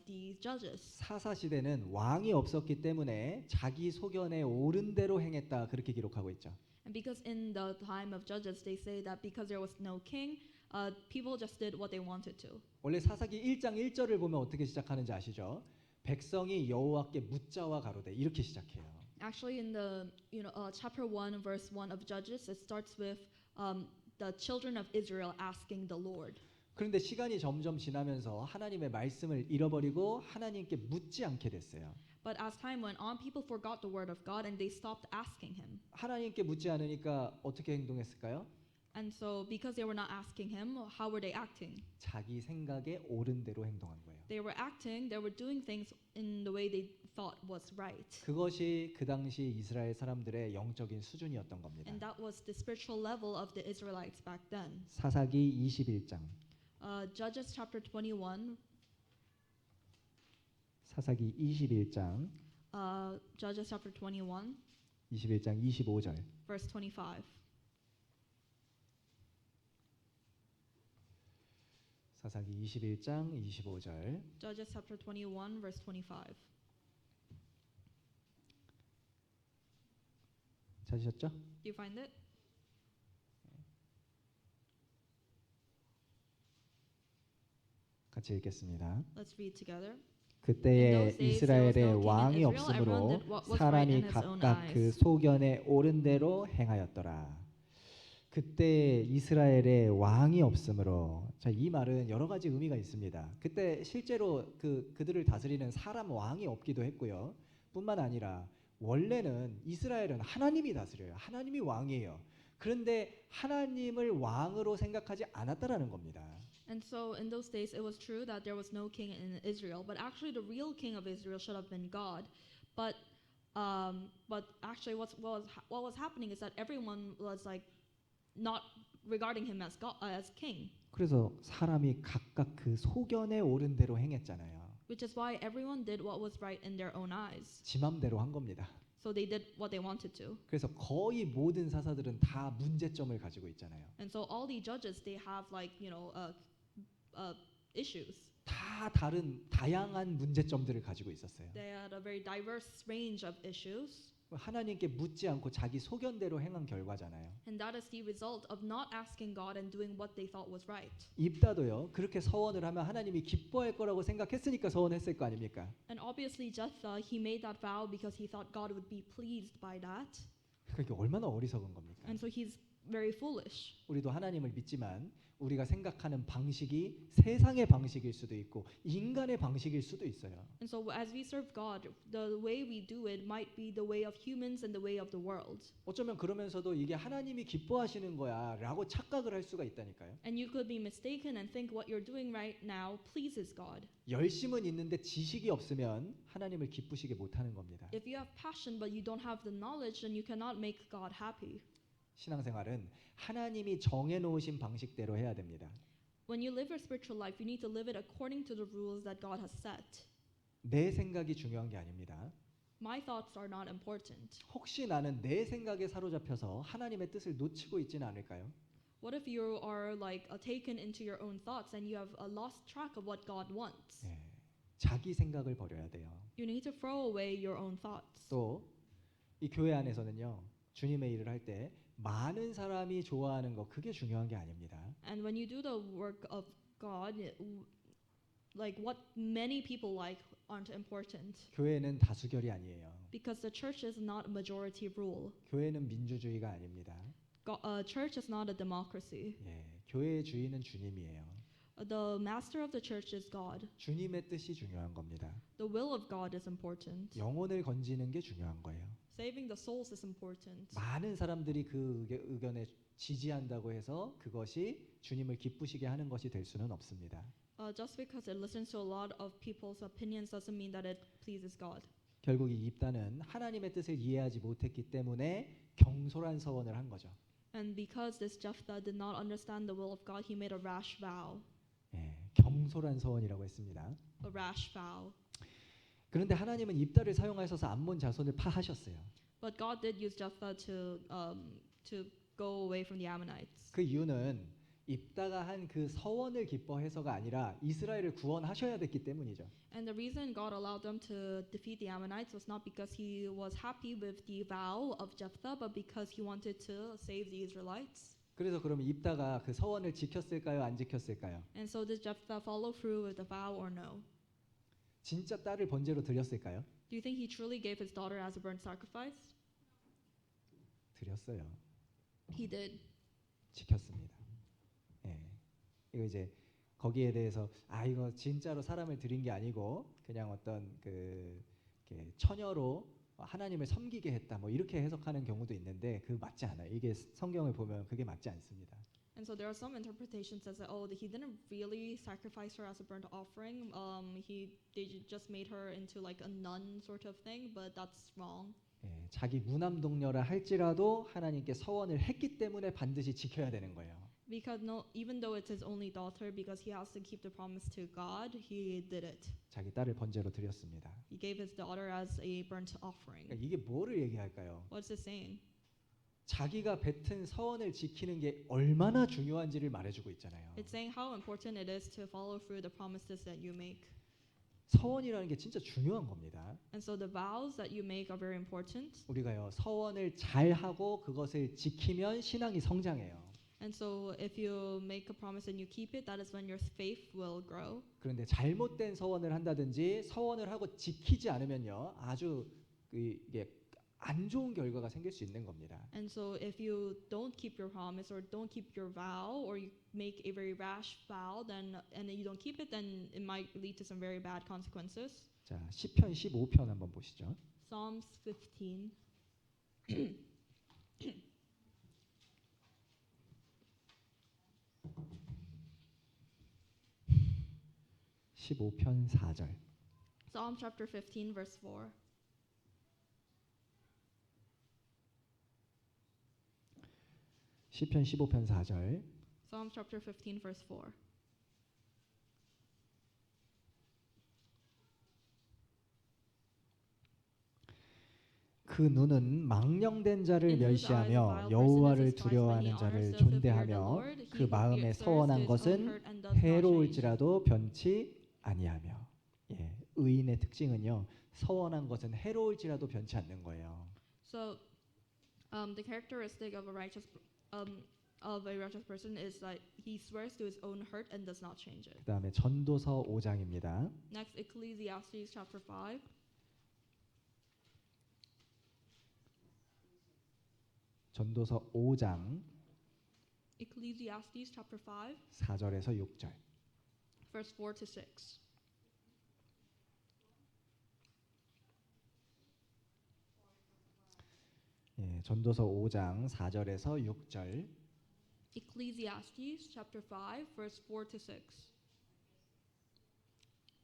the judges. 사사 시대는 왕이 없었기 때문에 자기 소견에 옳은 대로 행했다 그렇게 기록하고 있죠. And because in the time of judges, they say that because there was no king, people just did what they wanted to. 원래 사사기 1장 1절을 보면 어떻게 시작하는지 아시죠? 백성이 여호와께 묻자와 가로되 이렇게 시작해요. Actually, in the chapter 1, verse 1 of Judges, it starts with the children of Israel asking the Lord. 그런데 시간이 점점 지나면서 하나님의 말씀을 잃어버리고 하나님께 묻지 않게 됐어요. But as time went on, people forgot the word of God and they stopped asking him. 하나님께 묻지 않으니까 어떻게 행동했을까요? And so because they were not asking him, how were they acting? 자기 생각에 옳은 대로 행동한 거예요. They were doing things in the way they thought was right. 그것이 그 당시 이스라엘 사람들의 영적인 수준이었던 겁니다. And that was the spiritual level of the Israelites back then. 사사기 21장. Judges chapter 21. 사사기 21장. Judges chapter 21. 21장 25절. Verse 25. 사사기 21장 25절. Judges chapter 21 verse 25. 찾으셨죠? Do you find it? 같이 읽겠습니다. Let's read together. 그때에 이스라엘에 왕이 없으므로 사람이 각각 그 소견에 옳은 대로 행하였더라. 그때 이스라엘에 왕이 없으므로, 자, 이 말은 여러 가지 의미가 있습니다. 그때 실제로 그들을 다스리는 사람 왕이 없기도 했고요. 뿐만 아니라 원래는 이스라엘은 하나님이 다스려요. 하나님이 왕이에요. 그런데 하나님을 왕으로 생각하지 않았다라는 겁니다. And so in those days it was true that there was no king in Israel, but actually the real king of Israel should have been God. But actually what was happening is that everyone was like not regarding him as God, as king. 그래서 사람이 각각 그 소견에 옳은 대로 행했잖아요. Which is why everyone did what was right in their own eyes. 지 맘대로 한 겁니다. So they did what they wanted to. 그래서 거의 모든 사사들은 다 문제점을 가지고 있잖아요. And so all the judges they have like issues. 다 다양한 문제점들을 가지고 있었어요. They had a very diverse range of issues. 하나님께 묻지 않고 자기 소견대로 행한 결과잖아요. And that is the result of not asking God and doing what they thought was right. 입다도요. 그렇게 서원을 하면 하나님이 기뻐할 거라고 생각했으니까 서원했을 거 아닙니까? And obviously Jephthah he made that vow because he thought God would be pleased by that. 그게 얼마나 어리석은 겁니까? And so he's very foolish. 우리도 하나님을 믿지만 우리가 생각하는 방식이 세상의 방식일 수도 있고 인간의 방식일 수도 있어요. And so as we serve God, the way we do it might be the way of humans and the way of the world. 어쩌면 그러면서도 이게 하나님이 기뻐하시는 거야라고 착각을 할 수가 있다니까요. And you could be mistaken and think what you're doing right now pleases God. 열심은 있는데 지식이 없으면 하나님을 기쁘시게 못하는 겁니다. If you have passion but you don't have the knowledge, then you cannot make God happy. 신앙생활은 하나님이 정해놓으신 방식대로 해야 됩니다. When you live your spiritual life, you need to live it according to the rules that God has set. 내 생각이 중요한 게 아닙니다. My thoughts are not important. 혹시 나는 내 생각에 사로잡혀서 하나님의 뜻을 놓치고 있지는 않을까요? What if you are like taken into your own thoughts and you have lost track of what God wants? 네, 자기 생각을 버려야 돼요. You need to throw away your own thoughts. 또 이 교회 안에서는요, 주님의 일을 할 때 많은 사람이 좋아하는 거 그게 중요한 게 아닙니다. And when you do the work of God, like what many people like aren't important. 교회는 다수결이 아니에요. Because the church is not a majority rule. 교회는 민주주의가 아닙니다. Church is not a democracy. 예, 교회의 주인은 주님이에요. The master of the church is God. 주님의 뜻이 중요한 겁니다. The will of God is important. 영혼을 건지는 게 중요한 거예요. Saving the souls is important. 많은 사람들이 그 의견에 지지한다고 해서 그것이 주님을 기쁘시게 하는 것이 될 수는 없습니다. Just because it listens to a lot of people's opinions doesn't mean that it pleases God. 결국 이 입다는 하나님의 뜻을 이해하지 못했기 때문에 경솔한 서원을 한 거죠. And because this Jephthah did not understand the will of God, he made a rash vow. 예, 경솔한 서원이라고 했습니다. A rash vow. 그런데 하나님은 입다를 사용하셔서 암몬 자손을 파하셨어요. But God did use Jephthah to go away from the Ammonites. 그 이유는 입다가 한 그 서원을 기뻐해서가 아니라 이스라엘을 구원하셔야 됐기 때문이죠. And the reason God allowed them to defeat the Ammonites was not because he was happy with the vow of Jephthah, but because he wanted to save the Israelites. 그래서 그러면 입다가 그 서원을 지켰을까요, 안 지켰을까요? And so did Jephthah follow through with the vow or no? 진짜 딸을 번제로 드렸을까요? Do you think he truly gave his daughter as a burnt sacrifice? 드렸어요. He did. 지켰습니다. 예. 이거 이제 거기에 대해서 이거 진짜로 사람을 드린 게 아니고 그냥 어떤 처녀로 하나님을 섬기게 했다 뭐 이렇게 해석하는 경우도 있는데 그 맞지 않아요. 이게 성경을 보면 그게 맞지 않습니다. And so there are some interpretations that say, oh, he didn't really sacrifice her as a burnt offering. They just made her into like a nun sort of thing, but that's wrong. 예, 자기 무남동녀라 할지라도 하나님께 서원을 했기 때문에 반드시 지켜야 되는 거예요. Because even though it's his only daughter, because he has to keep the promise to God, he did it. 자기 딸을 번제로 드렸습니다. He gave his daughter as a burnt offering. 그러니까 이게 뭐를 얘기할까요? What's it saying? 자기가 뱉은 서원을 지키는 게 얼마나 중요한지를 말해주고 있잖아요. It's saying how important it is to follow through the promises that you make. 서원이라는 게 진짜 중요한 겁니다. And so the vows that you make are very important. 우리가요 서원을 잘 하고 그것을 지키면 신앙이 성장해요. And so if you make a promise and you keep it, that is when your faith will grow. 그런데 잘못된 서원을 한다든지 서원을 하고 지키지 않으면요, 아주 이게 안 좋은 결과가 생길 수 있는 겁니다. And so if you don't keep your promise or don't keep your vow or you make a very rash vow then and you don't keep it then it might lead to some very bad consequences. 자, 시편 15편 한번 보시죠. Psalms 15 15편 4절. Psalm chapter 15 verse 4. 시편 15편 4절. Psalm chapter 15 verse 4. 그 눈은 망령된 자를 멸시하며 여호와를 두려워하는 자를 존대하며 그 마음에 서원한 것은 해로울지라도 변치 아니하며. 예, 의인의 특징은요, 서원한 것은 해로울지라도 변치 않는 거예요. So the characteristic of a righteous person is that he swears to his own hurt and does not change it. 그다음에 전도서 5장입니다. Next, Ecclesiastes chapter 5. 전도서 5장 Ecclesiastes chapter 5, 4절에서 6절. verse 4 to 6. 예, 전도서 5장 4절에서 6절. Ecclesiastes chapter 5, verse 4 to 6.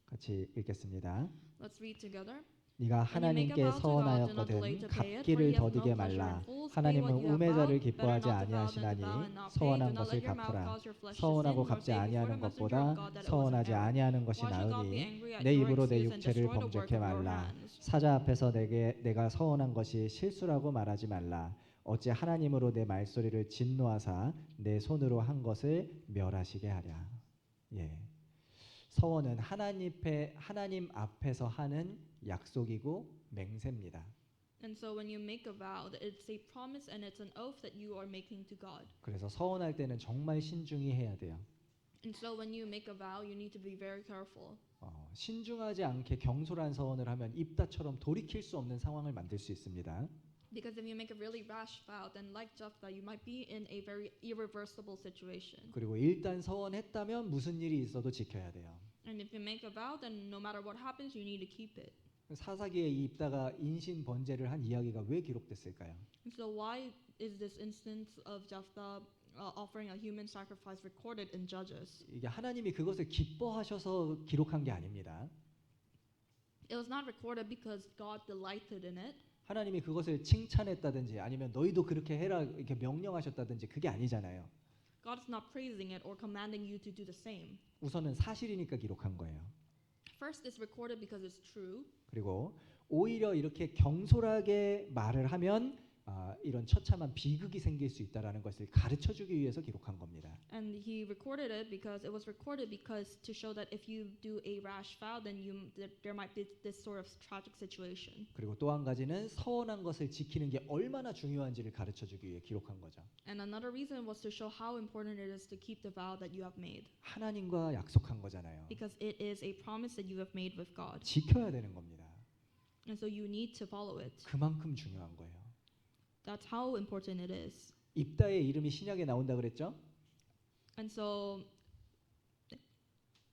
같이 읽겠습니다. Let's read together. 네가 하나님께 서원하였거든 갚기를 더디게 말라. 하나님은 우매자를 기뻐하지 아니하시나니 서원한 것을 갚으라. 서원하고 갚지 아니하는 것보다 서원하지 아니하는 것이 나으니 내 입으로 내 육체를 범죄케 말라. 사자 앞에서 내가 서원한 것이 실수라고 말하지 말라. 어찌 하나님으로 내 말소리를 진노하사 내 손으로 한 것을 멸하시게 하랴. 예. 서원은 하나님 앞에서 하는 약속이고 맹세입니다. And so when you make a vow, it's a promise and it's an oath that you are making to God. 그래서 서원할 때는 정말 신중히 해야 돼요. And so when you make a vow, you need to be very careful. 신중하지 않게 경솔한 서원을 하면 입다처럼 돌이킬 수 없는 상황을 만들 수 있습니다. Because if you make a really rash vow, then like Jephthah, you might be in a very irreversible situation. 그리고 일단 서원했다면 무슨 일이 있어도 지켜야 돼요. And if you make a vow, then no matter what happens, you need to keep it. 사사기에 이 입다가 인신 번제를 한 이야기가 왜 기록됐을까요? And so why is this instance of Jephthah offering a human sacrifice recorded in Judges? 이게 하나님이 그것을 기뻐하셔서 기록한 게 아닙니다. It was not recorded because God delighted in it. 하나님이 그것을 칭찬했다든지 아니면 너희도 그렇게 해라 이렇게 명령하셨다든지 그게 아니잖아요. God is not praising it or commanding you to do the same. 우선은 사실이니까 기록한 거예요. First, it's recorded because it's true. 그리고 오히려 이렇게 경솔하게 말을 하면 이런 처참한 비극이 생길 수 있다라는 것을 가르쳐 주기 위해서 기록한 겁니다. And he recorded it because it was recorded because to show that if you do a rash vow, then there might be this sort of tragic situation. 그리고 또 한 가지는 서원한 것을 지키는 게 얼마나 중요한지를 가르쳐 주기 위해 기록한 거죠. And another reason was to show how important it is to keep the vow that you have made. 하나님과 약속한 거잖아요. Because it is a promise that you have made with God. 지켜야 되는 겁니다. And so you need to follow it. 그만큼 중요한 거예요. That's how important it is. 입다의 이름이 신약에 나온다 그랬죠? And so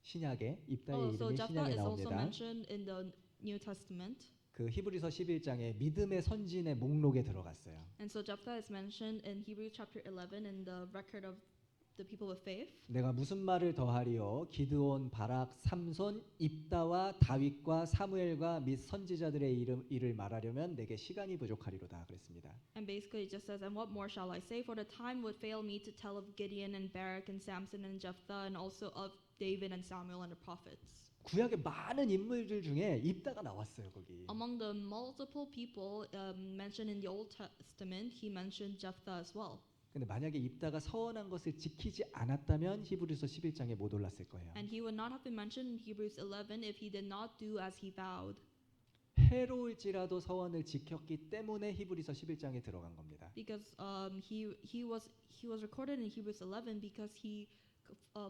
신약에 입다의 so 이름이 Jephthah 신약에 is also 나옵니다. mentioned in the New Testament. 그 히브리서 11장에 믿음의 선진의 목록에 들어갔어요. And so Jephthah is mentioned in Hebrews chapter 11 in the record of the people of faith. 내가 무슨 말을 더하리요? 기드온, 바락, 삼손, 입다와 다윗과 사무엘과 및 선지자들의 일을 말하려면 내게 시간이 부족하리로다 그랬습니다. And basically it just says, and what more shall I say? For the time would fail me to tell of Gideon and Barak and Samson and Jephthah and also of David and Samuel and the prophets. 구약의 많은 인물들 중에 입다가 나왔어요 거기. Among the multiple people mentioned in the Old Testament, he mentioned Jephthah as well. 근데 만약에 입다가 서원한 것을 지키지 않았다면 히브리서 11장에 못 올랐을 거예요. And he would not have been mentioned in Hebrews 11 if he did not do as he vowed. 해로울지라도 서원을 지켰기 때문에 히브리서 11장에 들어간 겁니다. Because he was recorded in Hebrews 11 because he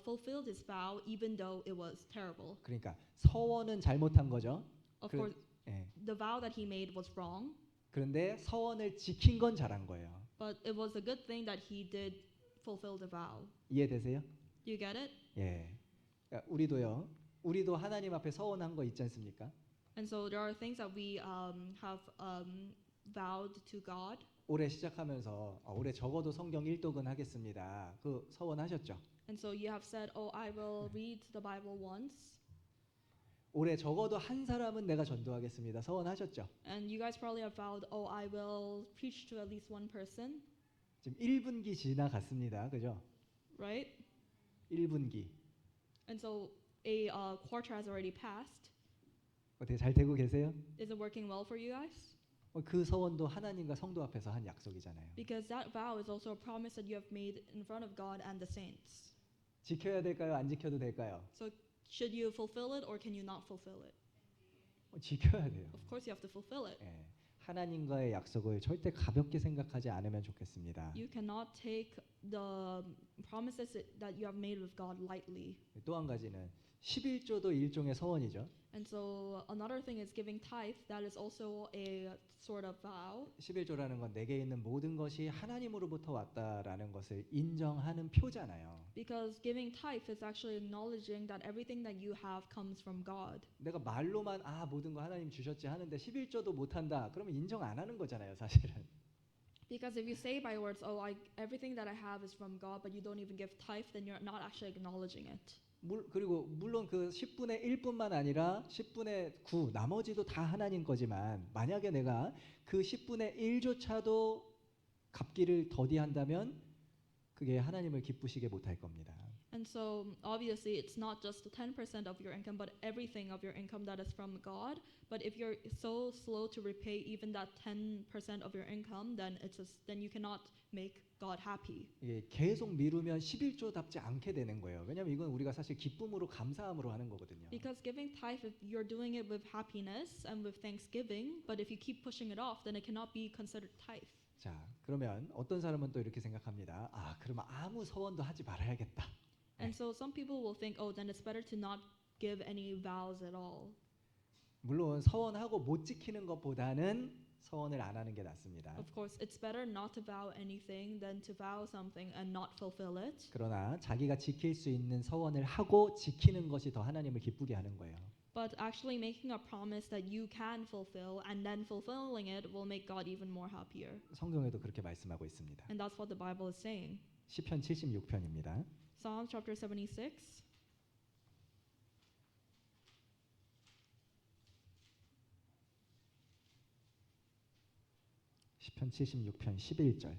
fulfilled his vow even though it was terrible. 그러니까 서원은 잘못한 거죠. Of course, 예. the vow that he made was wrong, 그런데 서원을 지킨 건 잘한 거예요. but it was a good thing that he did fulfill the vow. 이해되세요? You get it? 예. 그러니까 우리도 하나님 앞에 서원한 거 있지 않습니까? And so there are things that we have vowed to God. 올해 시작하면서 올해 적어도 성경 1독은 하겠습니다. 그 서원하셨죠? And so you have said, "Oh, I will read the Bible once." 올해 적어도 한 사람은 내가 전도하겠습니다. 서원하셨죠? And you guys probably have vowed, "Oh, I will preach to at least one person." 지금 1분기 지나갔습니다. 그죠? Right? 1분기. And so a quarter has already passed. 어떻게 잘 되고 계세요? Is it working well for you guys? 그 서원도 하나님과 성도 앞에서 한 약속이잖아요. Because that vow is also a promise that you have made in front of God and the saints. 지켜야 될까요? 안 지켜도 될까요? So should you fulfill it or can you not fulfill it? 지켜야 돼요. Of course you have to fulfill it. 예. 하나님과의 약속을 절대 가볍게 생각하지 않으면 좋겠습니다. You cannot take the promises that you have made with God lightly. 또 한 가지는 11조도 일종의 서원이죠. And so another thing is giving tithe. That is also a sort of vow. 11조라는 건 내게 있는 모든 것이 하나님으로부터 왔다라는 것을 인정하는 표잖아요. Because giving tithe is actually acknowledging that everything that you have comes from God. 내가 말로만 모든 거 하나님 주셨지 하는데 11조도 못 한다. 그러면 인정 안 하는 거잖아요, 사실은. Because if you say by words, "Oh, everything that I have is from God," but you don't even give tithe, then you're not actually acknowledging it. 그리고 물론 그 10분의 1뿐만 아니라 10분의 9 나머지도 다 하나님 거지만 만약에 내가 그 10분의 1조차도 갚기를 더디한다면 그게 하나님을 기쁘시게 못할 겁니다. And so obviously it's not just the 10% of your income, but everything of your income that is from God. But if you're so slow to repay even that 10% of your income, then then you cannot make God happy. 이게 계속 미루면 11조답지 않게 되는 거예요. 왜냐하면 이건 우리가 사실 기쁨으로 감사함으로 하는 거거든요. Because giving tithe, if you're doing it with happiness and with thanksgiving, but if you keep pushing it off, then it cannot be considered tithe. 자, 그러면 어떤 사람은 또 이렇게 생각합니다. 그러면 아무 서원도 하지 말아야겠다. And so some people will think, "Oh, then it's better to not give any vows at all." 물론 서원하고 못 지키는 것보다는 서원을 안 하는 게 낫습니다. Of course, it's better not to vow anything than to vow something and not fulfill it. 그러나 자기가 지킬 수 있는 서원을 하고 지키는 것이 더 하나님을 기쁘게 하는 거예요. But actually making a promise that you can fulfill and then fulfilling it will make God even more happier. 성경에도 그렇게 말씀하고 있습니다. And that's what the Bible is saying. 시편 76편입니다. Psalm chapter 76. 시편 76편 11절.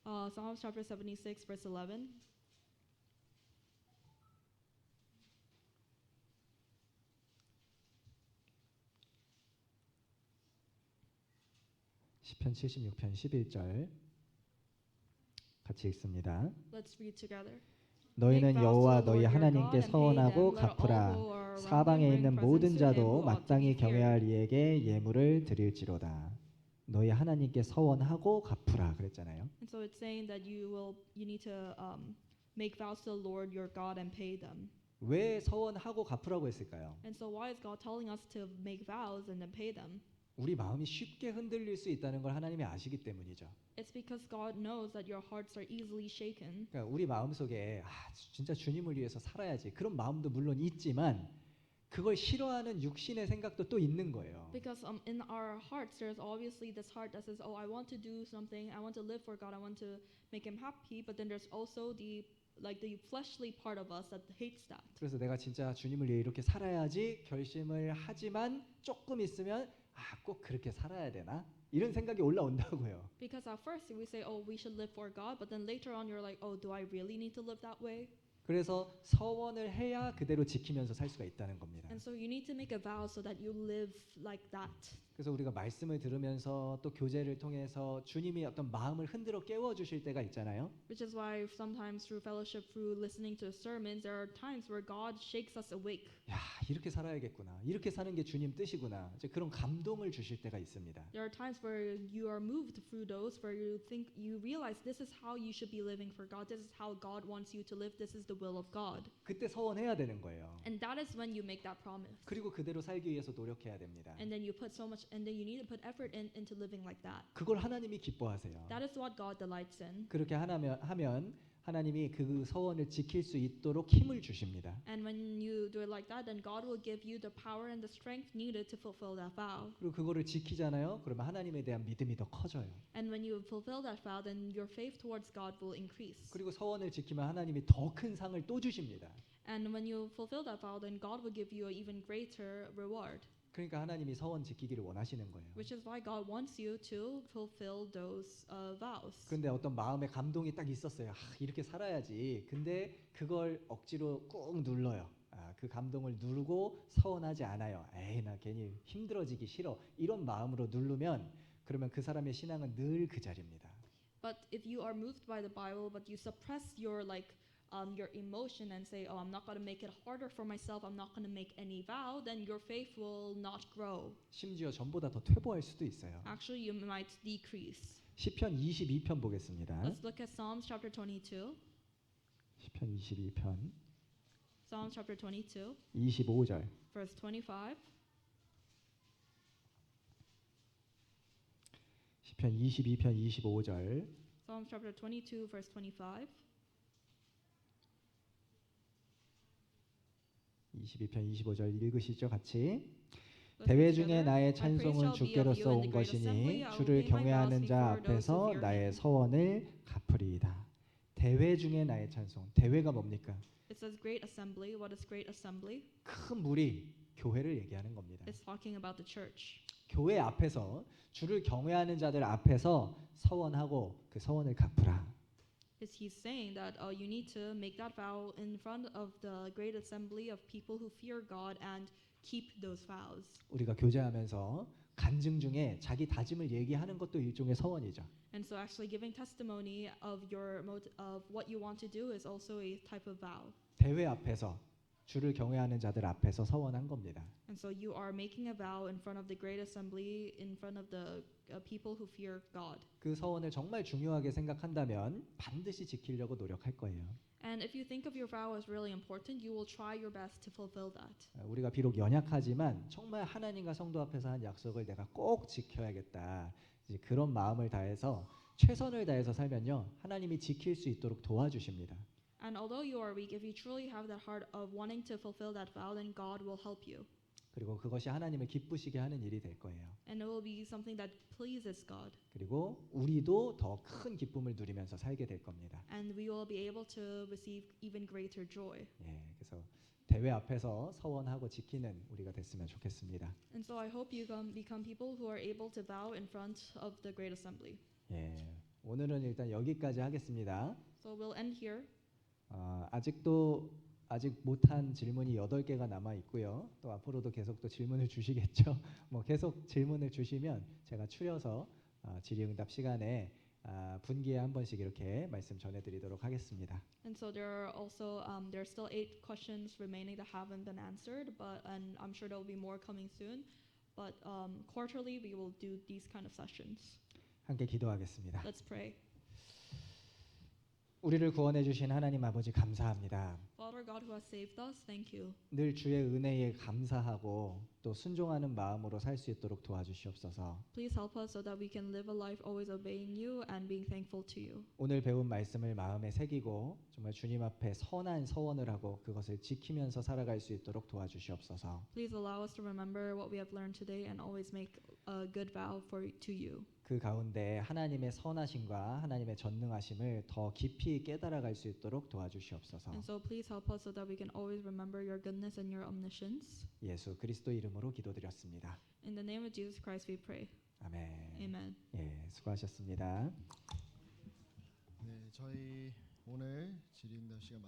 Psalm chapter 76 verse 11. 시편 76편 11절 같이 읽습니다. Let's read together. 너희는 여호와 너희 하나님께 서원하고 갚으라. 사방에 있는 모든 자도 마땅히 경외할 이에게 예물을 드릴지로다. 너희 하나님께 서원하고 갚으라 그랬잖아요. And so it's saying that you need to make vows to the Lord your God and pay them. 왜 서원하고 갚으라고 했을까요? And so why is God telling us to make vows and then pay them? 우리 마음이 쉽게 흔들릴 수 있다는 걸 하나님이 아시기 때문이죠. It's because God knows that your hearts are easily shaken. 그러니까 우리 마음속에 진짜 주님을 위해서 살아야지 그런 마음도 물론 있지만 그걸 싫어하는 육신의 생각도 또 있는 거예요. Because in our hearts there's obviously this heart that says, "Oh, I want to do something. I want to live for God. I want to make him happy." But then there's also the fleshly part of us that hates that. 그래서 내가 진짜 주님을 위해 이렇게 살아야지 결심을 하지만 조금 있으면 꼭 그렇게 살아야 되나? 이런 생각이 올라온다고요. Because at first we say, "Oh, we should live for God," but then later on you're like, "Oh, do I really need to live that way?" 그래서 서원을 해야 그대로 지키면서 살 수가 있다는 겁니다. And so you need to make a vow so that you live like that 그래서 우리가 말씀을 들으면서 또 교제를 통해서 주님이 어떤 마음을 흔들어 깨워 주실 때가 있잖아요. Which is why sometimes through fellowship, through listening to sermons, there are times where God shakes us awake. 야, 이렇게 살아야겠구나. 이렇게 사는 게 주님 뜻이구나. 이제 그런 감동을 주실 때가 있습니다. There are times where you are moved through those, where you realize this is how you should be living for God. This is how God wants you to live. This is the will of God. 그때 서원해야 되는 거예요. And that is when you make that promise. 그리고 그대로 살기 위해서 노력해야 됩니다. And then you put so much, and then you need to put effort into living like that. 그걸 하나님이 기뻐하세요. That is what God delights in. 그렇게 하면 하나님이 그 서원을 지킬 수 있도록 힘을 주십니다. And when you do it like that, then God will give you the power and the strength needed to fulfill that vow. 그리고 그거를 지키잖아요. 그러면 하나님에 대한 믿음이 더 커져요. And when you fulfill that vow, then your faith towards God will increase. 그리고 서원을 지키면 하나님이 더 큰 상을 또 주십니다. And when you fulfill that vow, then God will give you an even greater reward. 그러니까 하나님이 서원 지키기를 원하시는 거예요. Which is why God wants you to fulfill those vows. 근데 어떤 마음의 감동이 딱 있었어요. 이렇게 살아야지. 근데 그걸 억지로 꾹 눌러요. 그 감동을 누르고 서원하지 않아요. 에이, 나 괜히 힘들어지기 싫어. 이런 마음으로 누르면 그러면 그 사람의 신앙은 늘 그 자리입니다. But if you are moved by the Bible, but you suppress your your emotion and say, "Oh, I'm not going to make it harder for myself. I'm not going to make any vow," then your faith will not grow. 심지어 전보다 더 퇴보할 수도 있어요. Actually, you might decrease. 시편 22편 보겠습니다. Let's look at Psalms chapter 22. 시편 22편 Psalms chapter 22, 25절. verse 25. 시편 22편 25절. Psalms chapter 22, verse 25. 22편 25절 읽으시죠, 같이. Let's 대회 read 중에 together. 나의 My praise 찬송은 shall be of you 주께로서 in 온 the great assembly. 것이니 I will 주를 pay my vows 경외하는 자 before those who 앞에서 fear 나의 him. 서원을 갚으리이다. 대회 중에 나의 찬송. 대회가 뭡니까? It says great assembly. What is great assembly? 큰 무리, 교회를 얘기하는 겁니다. It's talking about the church. 교회 앞에서 주를 경외하는 자들 앞에서 서원하고 그 서원을 갚으라. Is he's saying that you need to make that vow in front of the great assembly of people who fear God and keep those vows. 우리가 교제하면서 간증 중에 자기 다짐을 얘기하는 것도 일종의 서원이죠. And so actually giving testimony of of what you want to do is also a type of vow. 대회 앞에서 주를 경외하는 자들 앞에서 서원한 겁니다. And so you are making a vow in front of the great assembly, in front of the people who fear God. 그 서원을 정말 중요하게 생각한다면 반드시 지키려고 노력할 거예요. And if you think of your vow as really important, you will try your best to fulfill that. 우리가 비록 연약하지만 정말 하나님과 성도 앞에서 한 약속을 내가 꼭 지켜야겠다. 이제 그런 마음을 다해서 최선을 다해서 살면요, 하나님이 지킬 수 있도록 도와주십니다. And although you are weak, if you truly have that heart of wanting to fulfill that vow, then God will help you. 그리고 그것이 하나님을 기쁘시게 하는 일이 될 거예요. And it will be something that pleases God. 그리고 우리도 더 큰 기쁨을 누리면서 살게 될 겁니다. And we will be able to receive even greater joy. 예, 그래서 대회 앞에서 서원하고 지키는 우리가 됐으면 좋겠습니다. And so I hope you become people who are able to vow in front of the great assembly. 예, 오늘은 일단 여기까지 하겠습니다. So we'll end here. 아직 못한 질문이 8개가 남아 있고요. 또 앞으로도 계속 또 질문을 주시겠죠. 뭐 계속 질문을 주시면 제가 추려서 질의응답 시간에 분기에 한 번씩 이렇게 말씀 전해드리도록 하겠습니다. And so there are still 8 questions remaining that haven't been answered, and I'm sure there will be more coming soon. But quarterly we will do these kind of sessions. 함께 기도하겠습니다. Let's pray. 우리를 구원해 주신 하나님 아버지 감사합니다. Father God who has saved us, thank you. 늘 주의 은혜에 감사하고 또 순종하는 마음으로 살 수 있도록 도와주시옵소서. Please help us so that we can live a life always obeying you and being thankful to you. 오늘 배운 말씀을 마음에 새기고 정말 주님 앞에 선한 서원을 하고 그것을 지키면서 살아갈 수 있도록 도와주시옵소서. Please allow us to remember what we have learned today and always make a good vow to you. 그 가운데 하나님의 선하심과 하나님의 전능하심을 더 깊이 깨달아갈 수 있도록 도와주시옵소서. And so please help us so that we can always remember your goodness and your omniscience. 예수 그리스도 이름으로 기도드렸습니다. In the name of Jesus Christ we pray. 아멘. Amen. 예, 수고하셨습니다. 네, 저희 오늘 질의응답 시간